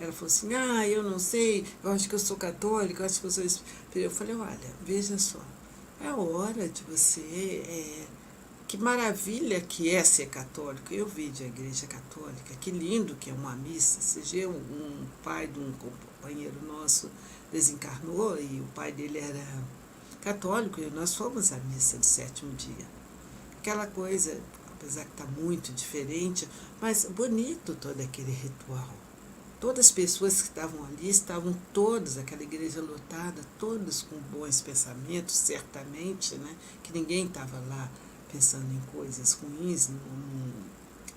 Ela falou assim, eu não sei, eu acho que eu sou católica, eu acho que eu sou espírita. Eu falei, olha, veja só, é hora de você... que maravilha que é ser católico. Eu vi de igreja católica, que lindo que é uma missa. Seja um pai de um companheiro nosso desencarnou e o pai dele era católico e nós fomos à missa do 7º dia. Aquela coisa, apesar que está muito diferente, mas bonito todo aquele ritual. Todas as pessoas que estavam ali, estavam todas, aquela igreja lotada, todas com bons pensamentos, certamente, né? Que ninguém estava lá pensando em coisas ruins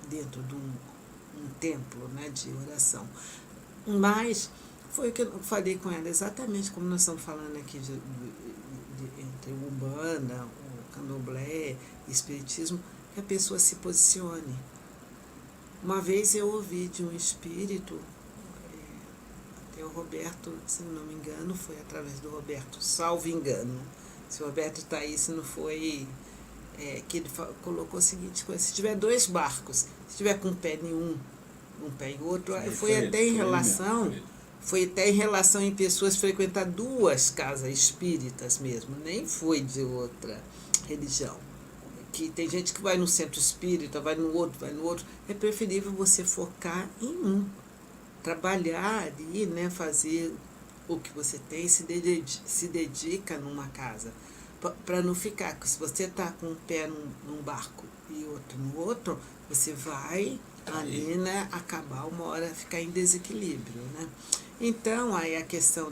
dentro de um templo, né, de oração. Mas foi o que eu falei com ela, exatamente como nós estamos falando aqui entre o Umbanda, o Candomblé, o Espiritismo, que a pessoa se posicione. Uma vez eu ouvi de um espírito, até o Roberto, se não me engano, foi através do Roberto, salvo engano. Se o Roberto está aí, se não foi... que ele colocou a seguinte coisa, se tiver 2 barcos, se tiver com um pé em um pé em outro, foi até em relação em pessoas frequentar 2 casas espíritas mesmo, nem foi de outra religião. Que tem gente que vai no centro espírita, vai no outro, é preferível você focar em um, trabalhar ali, né, fazer o que você tem, se dedica numa casa, para não ficar, se você está com um pé num barco e outro no outro, você vai ali, né, acabar uma hora, ficar em desequilíbrio, né? Então, aí a questão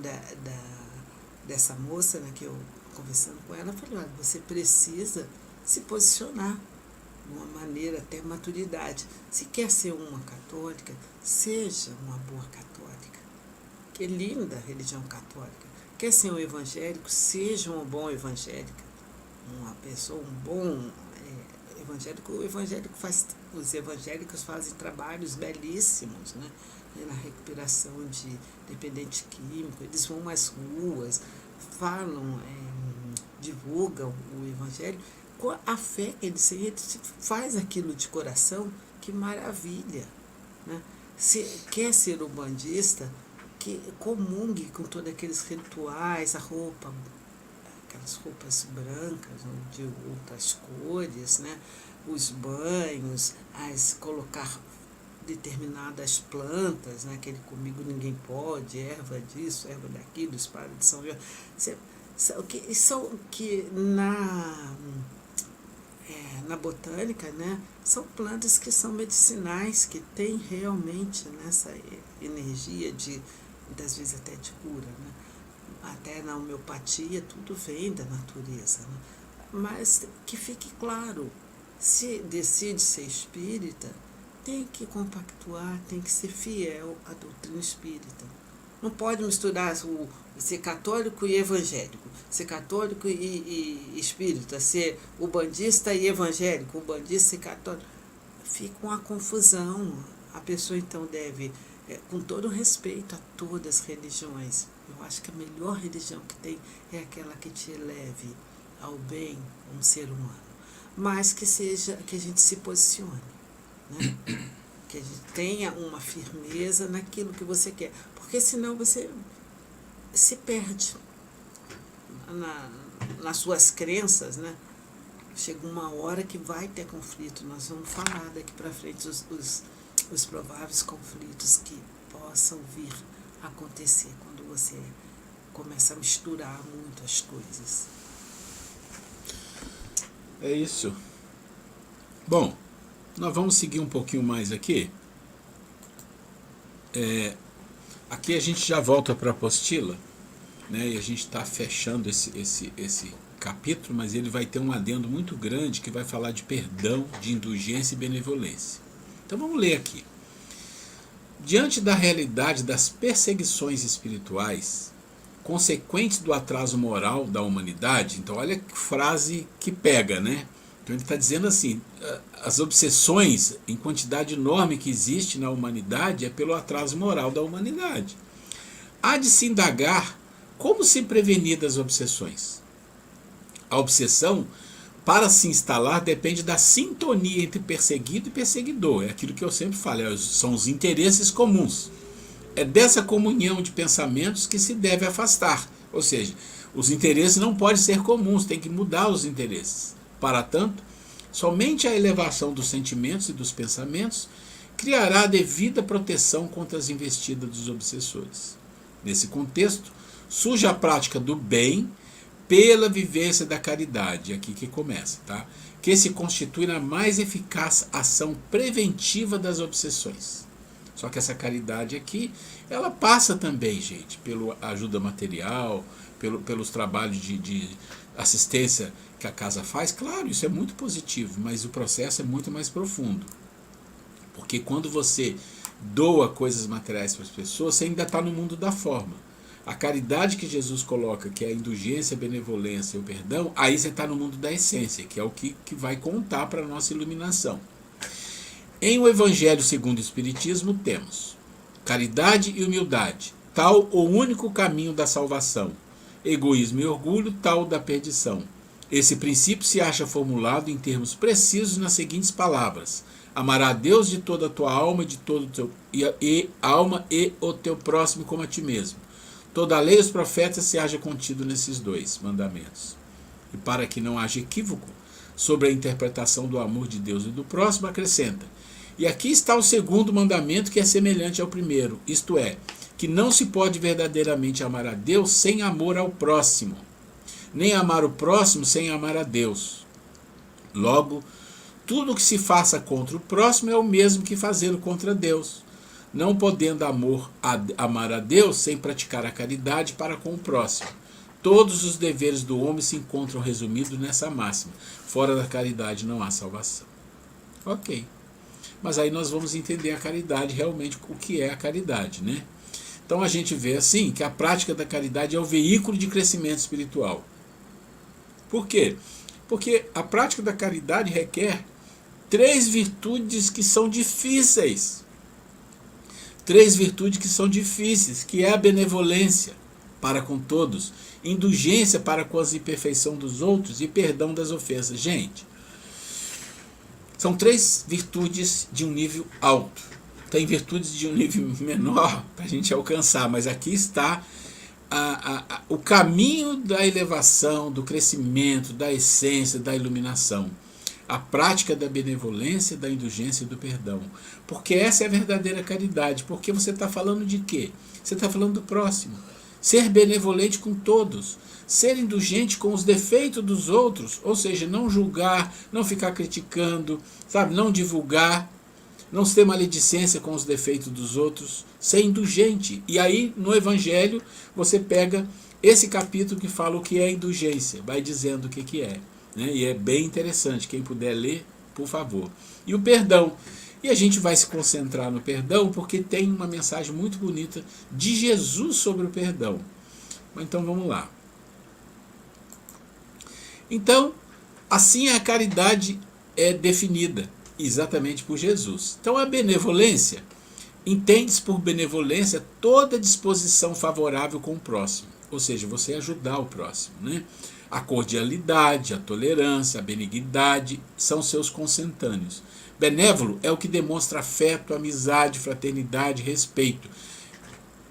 dessa moça, né, que eu conversando com ela, eu falei, olha, você precisa se posicionar de uma maneira até maturidade. Se quer ser uma católica, seja uma boa católica. Que linda a religião católica. Quer ser um evangélico, seja um bom evangélico, uma pessoa, um bom evangélico. Os evangélicos fazem trabalhos belíssimos, né? Na recuperação de dependente químico, eles vão às ruas, falam, divulgam o evangelho, com a fé que eles têm, eles faz aquilo de coração, que maravilha, né? Se quer ser umbandista, que comungue com todos aqueles rituais, a roupa, aquelas roupas brancas ou de outras cores, né? Os banhos, colocar determinadas plantas, né? Aquele comigo ninguém pode, erva disso, erva daquilo, espada de São Jorge. São que na botânica, né, são plantas que são medicinais, que têm realmente nessa energia de, muitas vezes até de cura, né? Até na homeopatia, tudo vem da natureza, né? Mas que fique claro, se decide ser espírita, tem que compactuar, tem que ser fiel à doutrina espírita. Não pode misturar ser católico e evangélico, ser católico e espírita, ser ubandista e evangélico, ubandista e católico. Fica uma confusão. A pessoa então deve, com todo respeito a todas as religiões, eu acho que a melhor religião que tem é aquela que te eleve ao bem como ser humano, mas que a gente se posicione, né? que a gente tenha uma firmeza naquilo que você quer, porque senão você se perde nas suas crenças, né? Chega uma hora que vai ter conflito, nós vamos falar daqui para frente os prováveis conflitos que possam vir a acontecer quando você começa a misturar muito as coisas. É isso. Bom, nós vamos seguir um pouquinho mais aqui. Aqui a gente já volta para a apostila, né? E a gente está fechando esse capítulo, mas ele vai ter um adendo muito grande que vai falar de perdão, de indulgência e benevolência. Então vamos ler aqui. Diante da realidade das perseguições espirituais consequentes do atraso moral da humanidade, então olha que frase que pega, né? Então ele está dizendo assim, as obsessões em quantidade enorme que existe na humanidade é pelo atraso moral da humanidade. Há de se indagar como se prevenir das obsessões. A obsessão, para se instalar, depende da sintonia entre perseguido e perseguidor. É aquilo que eu sempre falo, são os interesses comuns. É dessa comunhão de pensamentos que se deve afastar. Ou seja, os interesses não podem ser comuns, tem que mudar os interesses. Para tanto, somente a elevação dos sentimentos e dos pensamentos criará a devida proteção contra as investidas dos obsessores. Nesse contexto, surge a prática do bem pela vivência da caridade, aqui que começa, tá? Que se constitui na mais eficaz ação preventiva das obsessões. Só que essa caridade aqui, ela passa também, gente, pela ajuda material, pelos trabalhos de assistência que a casa faz. Claro, isso é muito positivo, mas o processo é muito mais profundo. Porque quando você doa coisas materiais para as pessoas, você ainda está no mundo da forma. A caridade que Jesus coloca, que é a indulgência, a benevolência e o perdão, aí você está no mundo da essência, que é o que vai contar para a nossa iluminação. Em o Evangelho segundo o Espiritismo temos caridade e humildade, tal o único caminho da salvação. Egoísmo e orgulho, tal da perdição. Esse princípio se acha formulado em termos precisos nas seguintes palavras: amará a Deus de toda a tua alma, de todo o teu alma e o teu próximo como a ti mesmo. Toda a lei e os profetas se haja contido nesses dois mandamentos. E para que não haja equívoco sobre a interpretação do amor de Deus e do próximo, acrescenta: e aqui está o segundo mandamento, que é semelhante ao primeiro, isto é, que não se pode verdadeiramente amar a Deus sem amor ao próximo, nem amar o próximo sem amar a Deus. Logo, tudo que se faça contra o próximo é o mesmo que fazê-lo contra Deus, não podendo amar a Deus sem praticar a caridade para com o próximo. Todos os deveres do homem se encontram resumidos nessa máxima: fora da caridade não há salvação. Ok. Mas aí nós vamos entender a caridade, realmente o que é a caridade, né? Então a gente vê assim que a prática da caridade é o veículo de crescimento espiritual. Por quê? Porque a prática da caridade requer 3 virtudes que são difíceis. 3 virtudes que são difíceis, que é a benevolência para com todos, indulgência para com as imperfeições dos outros e perdão das ofensas. Gente, são 3 virtudes de um nível alto. Tem virtudes de um nível menor para a gente alcançar, mas aqui está o caminho da elevação, do crescimento, da essência, da iluminação. A prática da benevolência, da indulgência e do perdão. Porque essa é a verdadeira caridade. Porque você está falando de quê? Você está falando do próximo. Ser benevolente com todos. Ser indulgente com os defeitos dos outros. Ou seja, não julgar, não ficar criticando, sabe? Não divulgar, não ter maledicência com os defeitos dos outros. Ser indulgente. E aí, no Evangelho, você pega esse capítulo que fala o que é indulgência. Vai dizendo o que é. Né? E é bem interessante, quem puder ler, por favor. E o perdão. E a gente vai se concentrar no perdão porque tem uma mensagem muito bonita de Jesus sobre o perdão. Então vamos lá. Então, assim a caridade é definida exatamente por Jesus. Então a benevolência, entende-se por benevolência toda disposição favorável com o próximo. Ou seja, você ajudar o próximo, né? A cordialidade, a tolerância, a benignidade são seus consentâneos. Benévolo é o que demonstra afeto, amizade, fraternidade, respeito.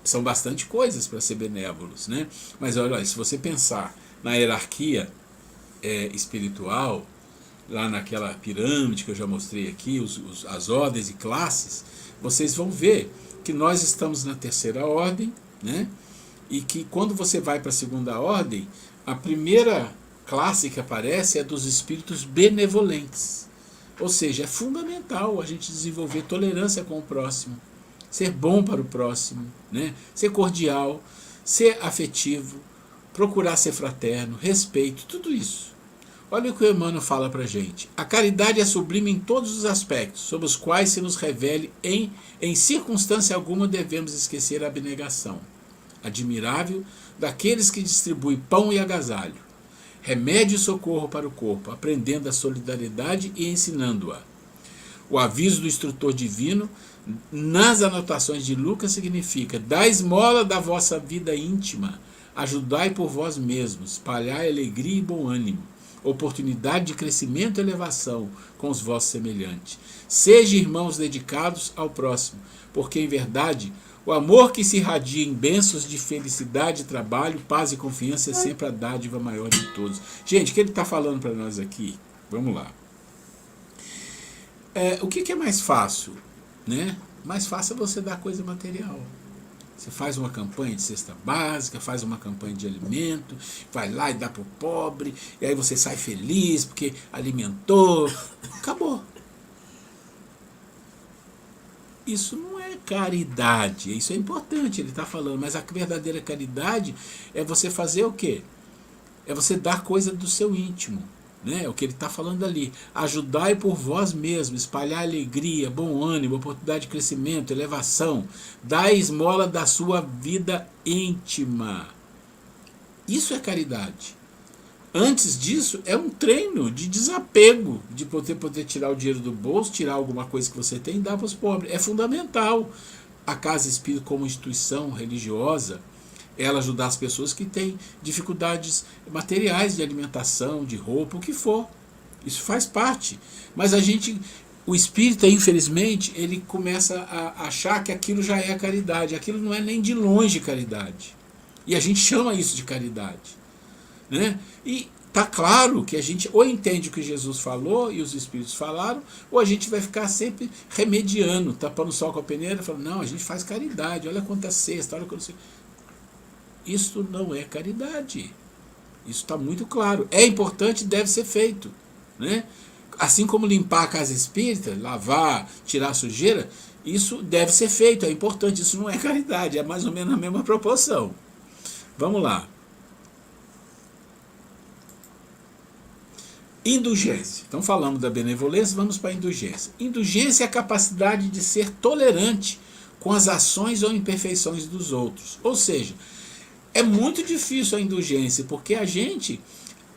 São bastante coisas para ser benévolos, né? Mas olha, se você pensar na hierarquia espiritual, lá naquela pirâmide que eu já mostrei aqui, as ordens e classes, vocês vão ver que nós estamos na terceira ordem, né? E que quando você vai para a segunda ordem, a primeira classe que aparece é dos espíritos benevolentes. Ou seja, é fundamental a gente desenvolver tolerância com o próximo, ser bom para o próximo, né? Ser cordial, ser afetivo, procurar ser fraterno, respeito, tudo isso. Olha o que o Emmanuel fala para a gente. A caridade é sublime em todos os aspectos, sobre os quais se nos revele em circunstância alguma devemos esquecer a abnegação. Admirável daqueles que distribuem pão e agasalho, remédio e socorro para o corpo, aprendendo a solidariedade e ensinando-a. O aviso do instrutor divino nas anotações de Lucas significa: dá esmola da vossa vida íntima, ajudai por vós mesmos, espalhai alegria e bom ânimo, oportunidade de crescimento e elevação com os vossos semelhantes. Sejam irmãos dedicados ao próximo, porque em verdade o amor que se irradia em bênçãos de felicidade, trabalho, paz e confiança é sempre a dádiva maior de todos. Gente, o que ele está falando para nós aqui? Vamos lá. O que é mais fácil? Né? Mais fácil é você dar coisa material. Você faz uma campanha de cesta básica, faz uma campanha de alimento, vai lá e dá para o pobre, e aí você sai feliz porque alimentou. Acabou. Isso não é caridade, isso é importante, ele está falando, mas a verdadeira caridade é você fazer o quê? É você dar coisa do seu íntimo, né? É o que ele está falando ali. Ajudai por vós mesmos, espalhar alegria, bom ânimo, oportunidade de crescimento, elevação. Dai esmola da sua vida íntima. Isso é caridade. Antes disso, é um treino de desapego, de poder tirar o dinheiro do bolso, tirar alguma coisa que você tem e dar para os pobres. É fundamental. A Casa Espírita, como instituição religiosa, ela ajudar as pessoas que têm dificuldades materiais de alimentação, de roupa, o que for. Isso faz parte. Mas o espírita, infelizmente, ele começa a achar que aquilo já é caridade. Aquilo não é nem de longe caridade. E a gente chama isso de caridade. Né? E está claro que a gente ou entende o que Jesus falou e os Espíritos falaram, ou a gente vai ficar sempre remediando, tapando o sol com a peneira, falando, não, a gente faz caridade, olha quanta cesta, olha quanto... Isso não é caridade. Isso está muito claro. É importante e deve ser feito. Né? Assim como limpar a casa espírita, lavar, tirar a sujeira, isso deve ser feito, é importante. Isso não é caridade, é mais ou menos a mesma proporção. Vamos lá. Indulgência. Então falamos da benevolência, vamos para a indulgência. Indulgência é a capacidade de ser tolerante com as ações ou imperfeições dos outros. Ou seja, é muito difícil a indulgência, porque a gente,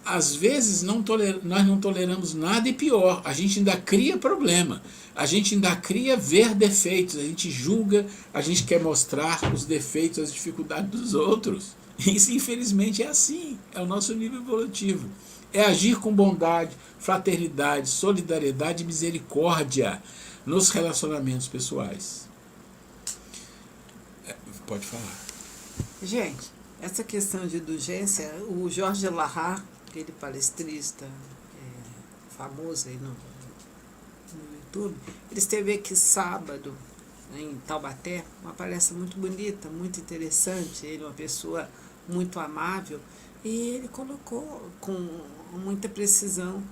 às vezes, nós não toleramos nada e pior, a gente ainda cria problema, a gente ainda cria ver defeitos, a gente julga, a gente quer mostrar os defeitos, as dificuldades dos outros. Isso, infelizmente, é assim, é o nosso nível evolutivo. É agir com bondade, fraternidade, solidariedade e misericórdia nos relacionamentos pessoais. Pode falar. Gente, essa questão de indulgência, o Jorge Lahar, aquele palestrista famoso aí no YouTube, ele esteve aqui sábado, em Taubaté, uma palestra muito bonita, muito interessante, ele é uma pessoa muito amável, e ele colocou com muita precisão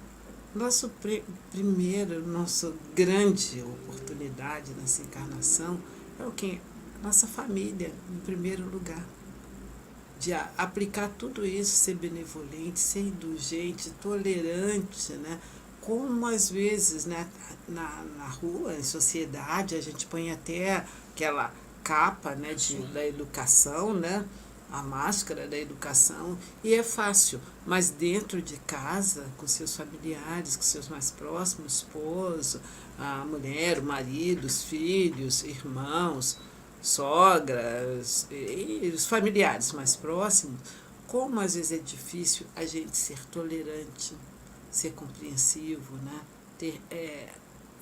nossa grande oportunidade nessa encarnação é o que? Nossa família, em primeiro lugar. De aplicar tudo isso, ser benevolente, ser indulgente, tolerante, né? Como às vezes, né, na rua, em sociedade, a gente põe até aquela capa, né, da educação, né? A máscara da educação, e é fácil, mas dentro de casa, com seus familiares, com seus mais próximos, esposo, a mulher, o marido, os filhos, irmãos, sogras e os familiares mais próximos, como às vezes é difícil a gente ser tolerante, ser compreensivo, né?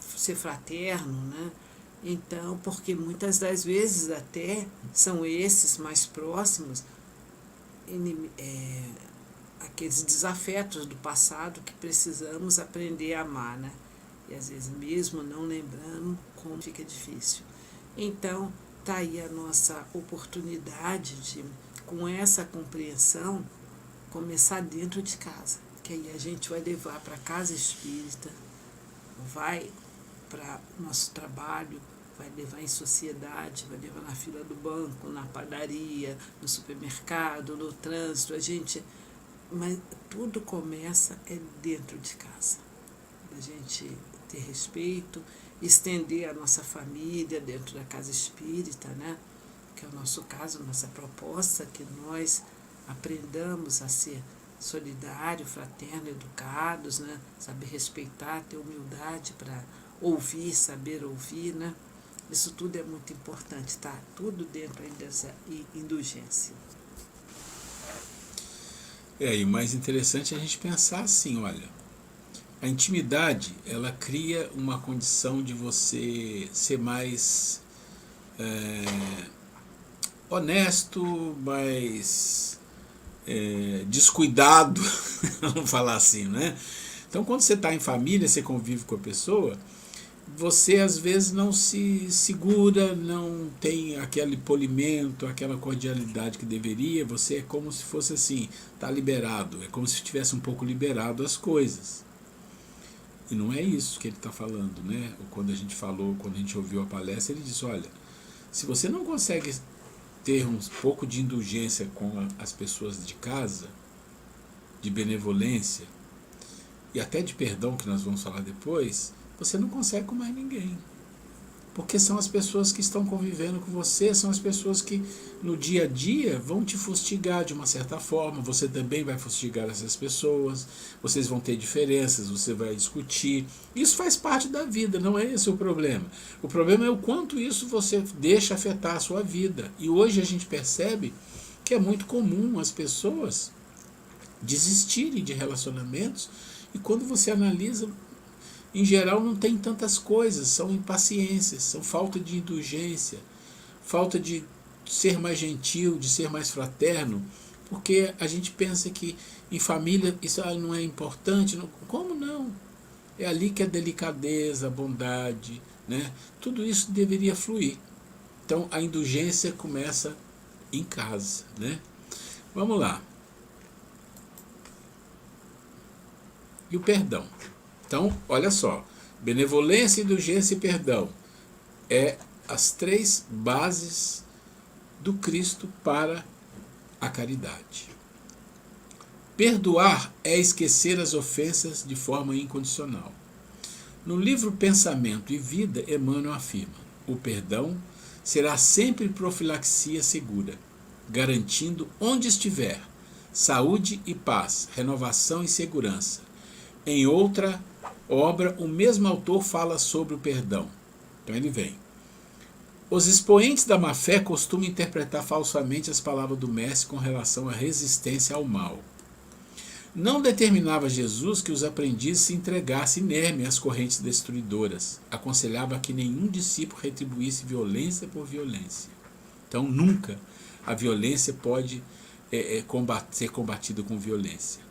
Ser fraterno, né? Então, porque muitas das vezes até são esses mais próximos, aqueles desafetos do passado que precisamos aprender a amar, né? E às vezes mesmo não lembrando, como fica difícil. Então, está aí a nossa oportunidade de, com essa compreensão, começar dentro de casa. Que aí a gente vai levar para a casa espírita, vai para o nosso trabalho, vai levar em sociedade, vai levar na fila do banco, na padaria, no supermercado, no trânsito. Mas tudo começa dentro de casa. A gente ter respeito, estender a nossa família dentro da casa espírita, né? Que é o nosso caso, a nossa proposta, que nós aprendamos a ser solidário, fraterno, educados, né? Saber respeitar, ter humildade para ouvir, saber ouvir, né? Isso tudo é muito importante, tá? Tudo dentro dessa indulgência. E o mais interessante é a gente pensar assim, olha, a intimidade, ela cria uma condição de você ser mais honesto, mais descuidado, vamos falar assim, né? Então, quando você está em família, você convive com a pessoa, você às vezes não se segura, não tem aquele polimento, aquela cordialidade que deveria, você é como se fosse assim, está liberado, é como se tivesse um pouco liberado as coisas. E não é isso que ele está falando, né? Quando a gente ouviu a palestra, ele disse, olha, se você não consegue ter um pouco de indulgência com as pessoas de casa, de benevolência, e até de perdão, que nós vamos falar depois, você não consegue com mais ninguém. Porque são as pessoas que estão convivendo com você, são as pessoas que no dia a dia vão te fustigar de uma certa forma, você também vai fustigar essas pessoas, vocês vão ter diferenças, você vai discutir. Isso faz parte da vida, não é esse o problema. O problema é o quanto isso você deixa afetar a sua vida. E hoje a gente percebe que é muito comum as pessoas desistirem de relacionamentos, e quando você analisa, em geral não tem tantas coisas, são impaciências, são falta de indulgência, falta de ser mais gentil, de ser mais fraterno, porque a gente pensa que em família isso não é importante. Não, como não? É ali que a delicadeza, a bondade, né? Tudo isso deveria fluir. Então a indulgência começa em casa, né? Vamos lá. E o perdão? Então, olha só, benevolência, indulgência e perdão é as três bases do Cristo para a caridade. Perdoar é esquecer as ofensas de forma incondicional. No livro Pensamento e Vida, Emmanuel afirma: o perdão será sempre profilaxia segura, garantindo onde estiver saúde e paz, renovação e segurança. Em outra obra, o mesmo autor fala sobre o perdão. Então ele vem. Os expoentes da má-fé costumam interpretar falsamente as palavras do Mestre com relação à resistência ao mal. Não determinava Jesus que os aprendizes se entregassem inermes às correntes destruidoras. Aconselhava que nenhum discípulo retribuísse violência por violência. Então nunca a violência pode ser combatida com violência.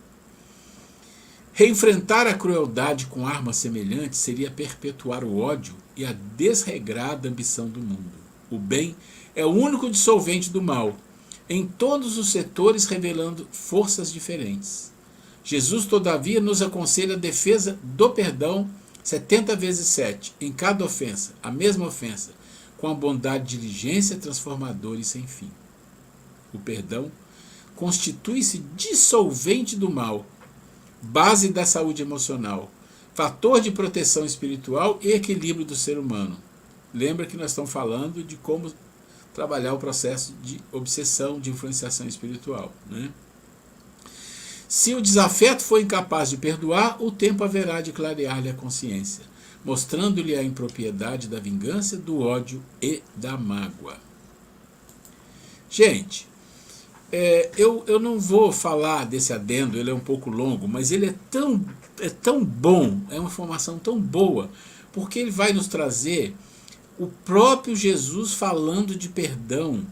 Reenfrentar a crueldade com armas semelhantes seria perpetuar o ódio e a desregrada ambição do mundo. O bem é o único dissolvente do mal, em todos os setores revelando forças diferentes. Jesus, todavia, nos aconselha a defesa do perdão 70 vezes 7, em cada ofensa, a mesma ofensa, com a bondade de diligência transformadora e sem fim. O perdão constitui-se dissolvente do mal, base da saúde emocional, fator de proteção espiritual e equilíbrio do ser humano. Lembra que nós estamos falando de como trabalhar o processo de obsessão, de influenciação espiritual, né? Se o desafeto for incapaz de perdoar, o tempo haverá de clarear-lhe a consciência, mostrando-lhe a impropriedade da vingança, do ódio e da mágoa. Gente, Eu não vou falar desse adendo, ele é um pouco longo, mas ele é tão bom, é uma informação tão boa, porque ele vai nos trazer o próprio Jesus falando de perdão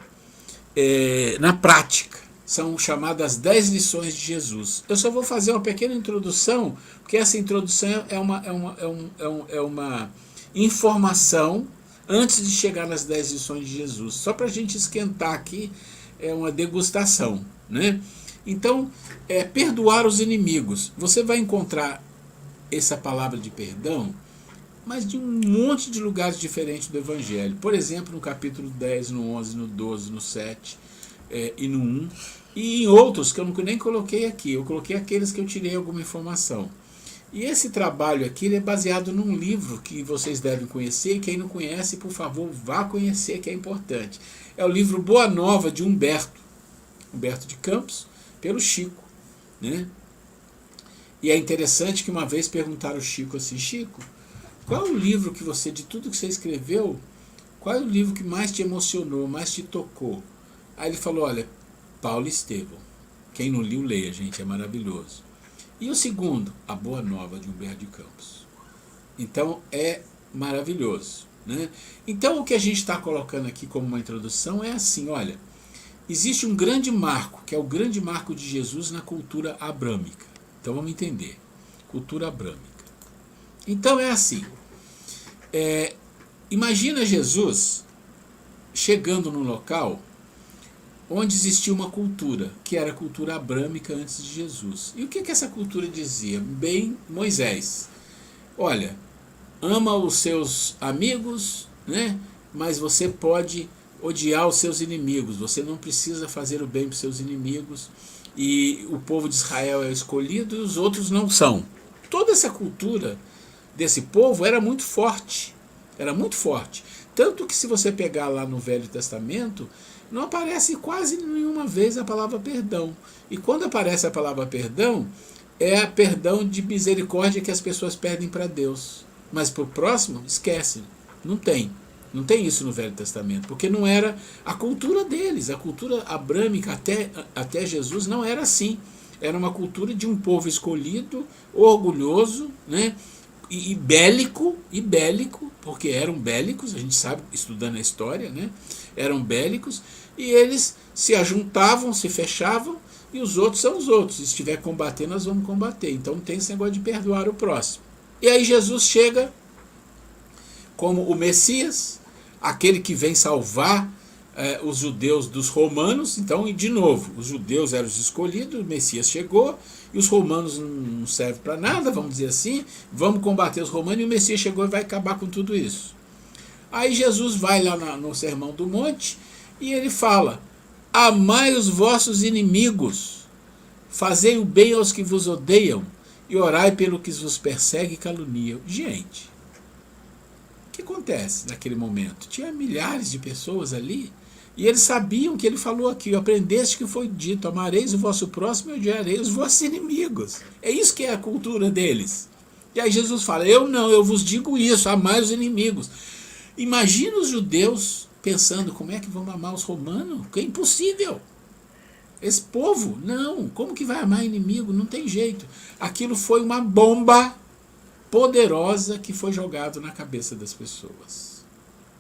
na prática. São chamadas 10 lições de Jesus. Eu só vou fazer uma pequena introdução, porque essa introdução é uma informação antes de chegar nas 10 lições de Jesus. Só para a gente esquentar aqui, é uma degustação, né? Então, perdoar os inimigos. Você vai encontrar essa palavra de perdão, mas de um monte de lugares diferentes do Evangelho. Por exemplo, no capítulo 10, no 11, no 12, no 7 e no 1. E em outros que eu nem coloquei aqui. Eu coloquei aqueles que eu tirei alguma informação. E esse trabalho aqui ele é baseado num livro que vocês devem conhecer. E quem não conhece, por favor, vá conhecer, que é importante. É o livro Boa Nova, de Humberto de Campos, pelo Chico, né? E é interessante que uma vez perguntaram ao Chico assim: Chico, qual é o livro que você, de tudo que você escreveu, qual é o livro que mais te emocionou, mais te tocou? Aí ele falou: olha, Paulo e Estevão. Quem não liu, leia, gente, é maravilhoso. E o segundo, A Boa Nova, de Humberto de Campos. Então é maravilhoso, né? Então o que a gente está colocando aqui como uma introdução é assim: olha, existe um grande marco, que é o grande marco de Jesus na cultura abrâmica. Então vamos entender. Cultura abrâmica. Então é assim. Imagina Jesus chegando num local onde existia uma cultura, que era a cultura abrâmica antes de Jesus. E o que essa cultura dizia? Bem, Moisés, olha, ama os seus amigos, né? Mas você pode odiar os seus inimigos, você não precisa fazer o bem para os seus inimigos, e o povo de Israel é escolhido e os outros não são. Toda essa cultura desse povo era muito forte, tanto que se você pegar lá no Velho Testamento, não aparece quase nenhuma vez a palavra perdão. E quando aparece a palavra perdão, é a perdão de misericórdia que as pessoas pedem para Deus. Mas para o próximo, esquecem. Não tem isso no Velho Testamento, porque não era a cultura deles. A cultura abrâmica até Jesus não era assim. Era uma cultura de um povo escolhido, orgulhoso, né? E bélico, porque eram bélicos, a gente sabe, estudando a história, né? Eram bélicos, e eles se ajuntavam, se fechavam, e os outros são os outros. Se estiver combatendo, nós vamos combater. Então não tem esse negócio de perdoar o próximo. E aí Jesus chega como o Messias, aquele que vem salvar os judeus dos romanos. Então, e de novo, os judeus eram os escolhidos, o Messias chegou, e os romanos não servem para nada, vamos dizer assim, vamos combater os romanos, e o Messias chegou e vai acabar com tudo isso. Aí Jesus vai lá no Sermão do Monte, e ele fala: amai os vossos inimigos, fazei o bem aos que vos odeiam, e orai pelo que vos persegue e caluniam. Gente, o que acontece naquele momento? Tinha milhares de pessoas ali, e eles sabiam que ele falou aqui: aprendeste que foi dito, amareis o vosso próximo e odiareis os vossos inimigos. É isso que é a cultura deles. E aí Jesus fala: eu vos digo isso, amai os inimigos. Imagina os judeus pensando: como é que vamos amar os romanos? Que é impossível. Esse povo, não, como que vai amar inimigo? Não tem jeito. Aquilo foi uma bomba poderosa que foi jogado na cabeça das pessoas.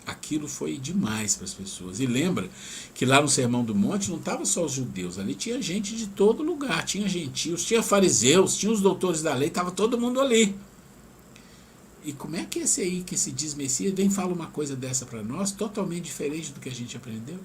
Aquilo foi demais para as pessoas. E lembra que lá no Sermão do Monte não estava só os judeus, ali tinha gente de todo lugar, tinha gentios, tinha fariseus, tinha os doutores da lei, estava todo mundo ali. E como é que esse aí que se diz Messias vem fala uma coisa dessa para nós, totalmente diferente do que a gente aprendeu?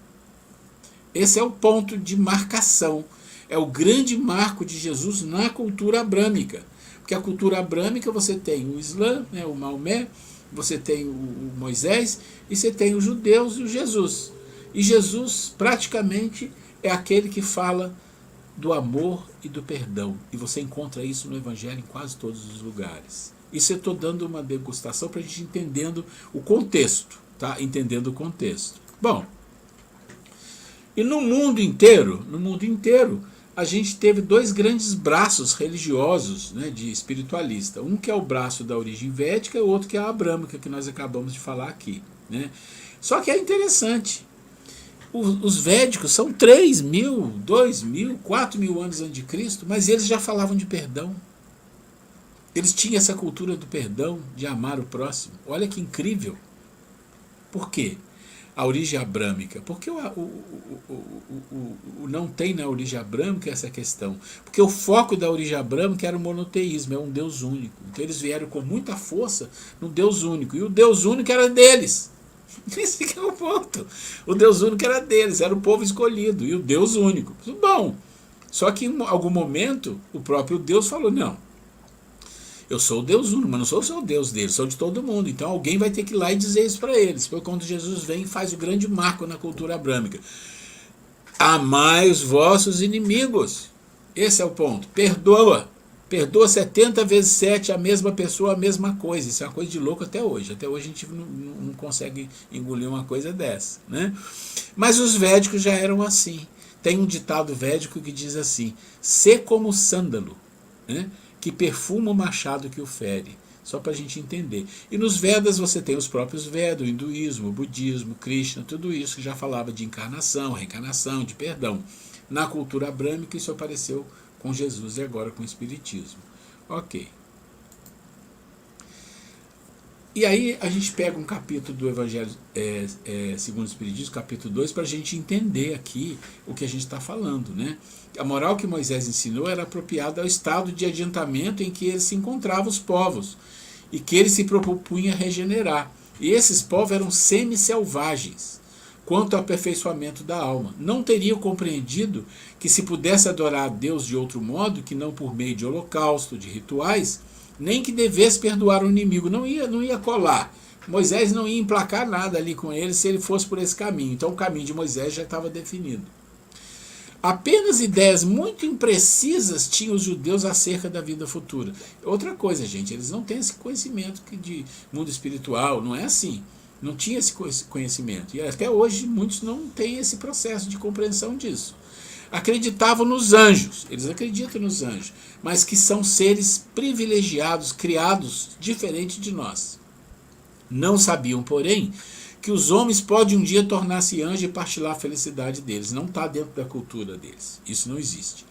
Esse é o ponto de marcação, é o grande marco de Jesus na cultura abrâmica. Porque a cultura abrâmica, você tem o Islã, né, o Maomé, você tem o Moisés, e você tem os judeus e o Jesus. E Jesus praticamente é aquele que fala do amor e do perdão. E você encontra isso no Evangelho em quase todos os lugares. Isso eu estou dando uma degustação para a gente entendendo o contexto, tá? Entendendo o contexto. Bom, e no mundo inteiro, a gente teve dois grandes braços religiosos, né, de espiritualista. Um que é o braço da origem védica e o outro que é a abrâmica, que nós acabamos de falar aqui, né? Só que é interessante. Os védicos são 3.000, 2.000, 4.000 anos antes de Cristo, mas eles já falavam de perdão. Eles tinham essa cultura do perdão, de amar o próximo. Olha que incrível. Por quê? A origem abrâmica. Porque não tem na origem abrâmica essa questão. Porque o foco da origem abrâmica era o monoteísmo, é um Deus único. Então eles vieram com muita força no Deus único. E o Deus único era deles. Esse que é o ponto. O Deus único era deles, era o povo escolhido. E o Deus único. Bom, só que em algum momento o próprio Deus falou, não, eu sou o Deus único, mas não sou só o Deus deles, sou de todo mundo. Então alguém vai ter que ir lá e dizer isso para eles. Foi quando Jesus vem e faz o grande marco na cultura abrâmica. Amai os vossos inimigos. Esse é o ponto. Perdoa. Perdoa 70 vezes 7 a mesma pessoa, a mesma coisa. Isso é uma coisa de louco até hoje. Até hoje a gente não consegue engolir uma coisa dessa, né? Mas os védicos já eram assim. Tem um ditado védico que diz assim: sê como o sândalo, né, que perfuma o machado que o fere. Só para a gente entender. E nos Vedas você tem os próprios Vedas, o hinduísmo, o budismo, Krishna, tudo isso que já falava de encarnação, reencarnação, de perdão. Na cultura abrâmica isso apareceu com Jesus e agora com o Espiritismo. Ok. E aí a gente pega um capítulo do Evangelho segundo o Espiritismo, capítulo 2, para a gente entender aqui o que a gente está falando, né? A moral que Moisés ensinou era apropriada ao estado de adiantamento em que ele se encontrava os povos e que ele se propunha regenerar. E esses povos eram semi-selvagens quanto ao aperfeiçoamento da alma. Não teriam compreendido que se pudesse adorar a Deus de outro modo, que não por meio de holocausto, de rituais, nem que devesse perdoar o inimigo. Não ia colar. Moisés não ia emplacar nada ali com ele se ele fosse por esse caminho. Então o caminho de Moisés já estava definido. Apenas ideias muito imprecisas tinham os judeus acerca da vida futura. Outra coisa, gente, eles não têm esse conhecimento de mundo espiritual, não é assim. Não tinha esse conhecimento. E até hoje muitos não têm esse processo de compreensão disso. Acreditavam nos anjos, eles acreditam nos anjos, mas que são seres privilegiados, criados diferente de nós. Não sabiam, porém, que os homens podem um dia tornar-se anjos e partilhar a felicidade deles. Não está dentro da cultura deles. Isso não existe.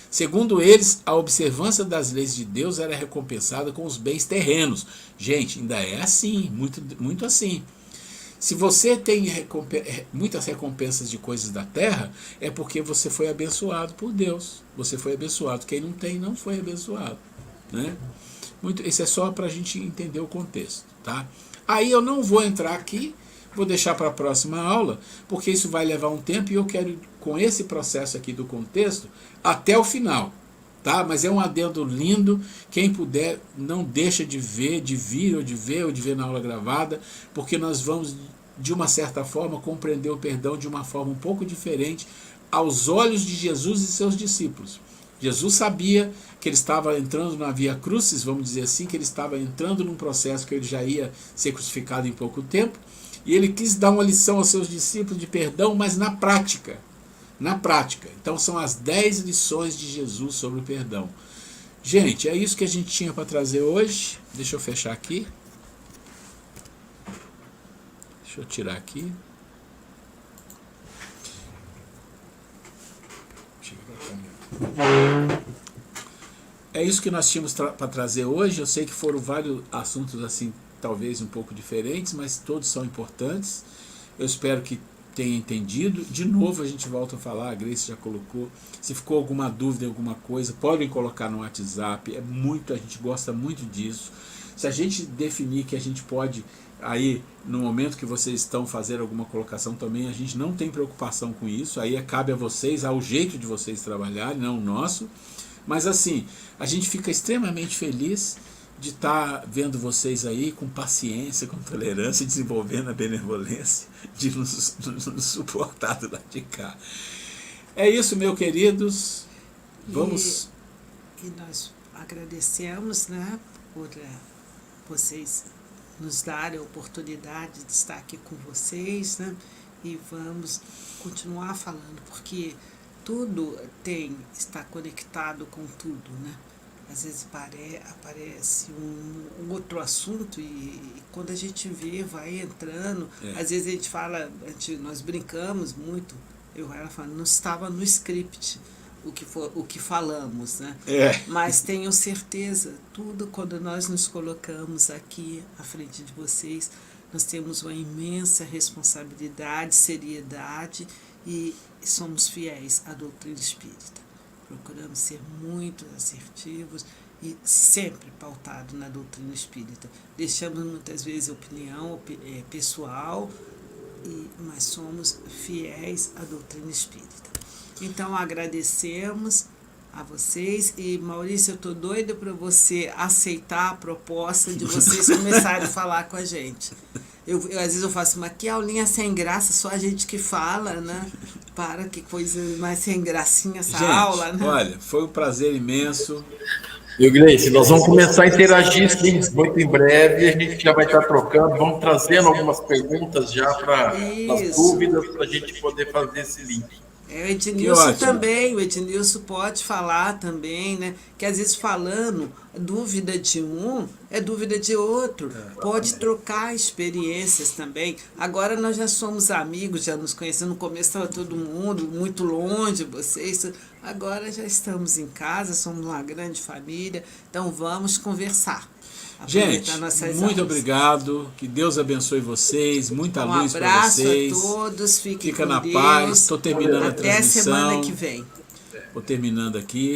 Segundo eles, a observância das leis de Deus era recompensada com os bens terrenos. Gente, ainda é assim, muito assim. Se você tem muitas recompensas de coisas da terra, é porque você foi abençoado por Deus. Você foi abençoado. Quem não tem, não foi abençoado, né? Isso é só para a gente entender o contexto, tá? Aí eu não vou entrar aqui, vou deixar para a próxima aula, porque isso vai levar um tempo e eu quero, com esse processo aqui do contexto, até o final. Tá? Mas é um adendo lindo. Quem puder, não deixa de ver, de ver na aula gravada, porque nós vamos, de uma certa forma, compreender o perdão de uma forma um pouco diferente aos olhos de Jesus e seus discípulos. Jesus sabia que ele estava entrando na via crucis, vamos dizer assim, que ele estava entrando num processo que ele já ia ser crucificado em pouco tempo, e ele quis dar uma lição aos seus discípulos de perdão, mas na prática. Na prática. Então são as 10 lições de Jesus sobre o perdão. Gente, é isso que a gente tinha para trazer hoje. Deixa eu fechar aqui. Deixa eu tirar aqui. É isso que nós tínhamos para trazer hoje. Eu sei que foram vários assuntos assim, talvez um pouco diferentes, mas todos são importantes. Eu espero que tenha entendido. De novo a gente volta a falar, a Grace já colocou. Se ficou alguma dúvida, alguma coisa, podem colocar no WhatsApp. A gente gosta muito disso. Se a gente definir que a gente pode, aí no momento que vocês estão fazendo alguma colocação também, a gente não tem preocupação com isso. Aí cabe a vocês, ao jeito de vocês trabalharem, não o nosso. Mas assim, a gente fica extremamente feliz de estar vendo vocês aí com paciência, com tolerância, desenvolvendo a benevolência de nos suportar do lado de cá. É isso, meus queridos. Vamos. E nós agradecemos, né, por vocês nos darem a oportunidade de estar aqui com vocês, né, e vamos continuar falando, porque tudo está conectado com tudo, né? às vezes aparece um outro assunto e quando a gente vê, vai entrando. Às vezes a gente fala, nós brincamos muito, ela fala, não estava no script o que falamos, né? Mas tenho certeza, tudo quando nós nos colocamos aqui à frente de vocês, nós temos uma imensa responsabilidade, seriedade e somos fiéis à doutrina espírita. Procuramos ser muito assertivos e sempre pautado na doutrina espírita. Deixamos muitas vezes opinião pessoal, mas somos fiéis à doutrina espírita. Então agradecemos a vocês e Maurício, eu estou doida para você aceitar a proposta de vocês começarem a falar com a gente. Às vezes eu faço, mas que aulinha sem graça, só a gente que fala, né? Para, que coisa mais sem gracinha essa gente, aula, né? Olha, foi um prazer imenso. E Gleice, nós vamos começar a interagir sim, muito em breve, a gente já vai estar trocando, vamos trazendo algumas perguntas já para as dúvidas, para a gente poder fazer esse link. O Ednilson também, o Ednilson pode falar também, né? Que às vezes falando, dúvida de um é dúvida de outro. Pode trocar experiências também. Agora nós já somos amigos, já nos conhecemos. No começo estava todo mundo muito longe, vocês. Agora já estamos em casa, somos uma grande família. Então vamos conversar. Gente, muito obrigado, que Deus abençoe vocês, muita luz para vocês. Um abraço a todos, fiquem Fica com na Deus. paz, estou terminando a Até transmissão. semana que vem. Vou terminando aqui.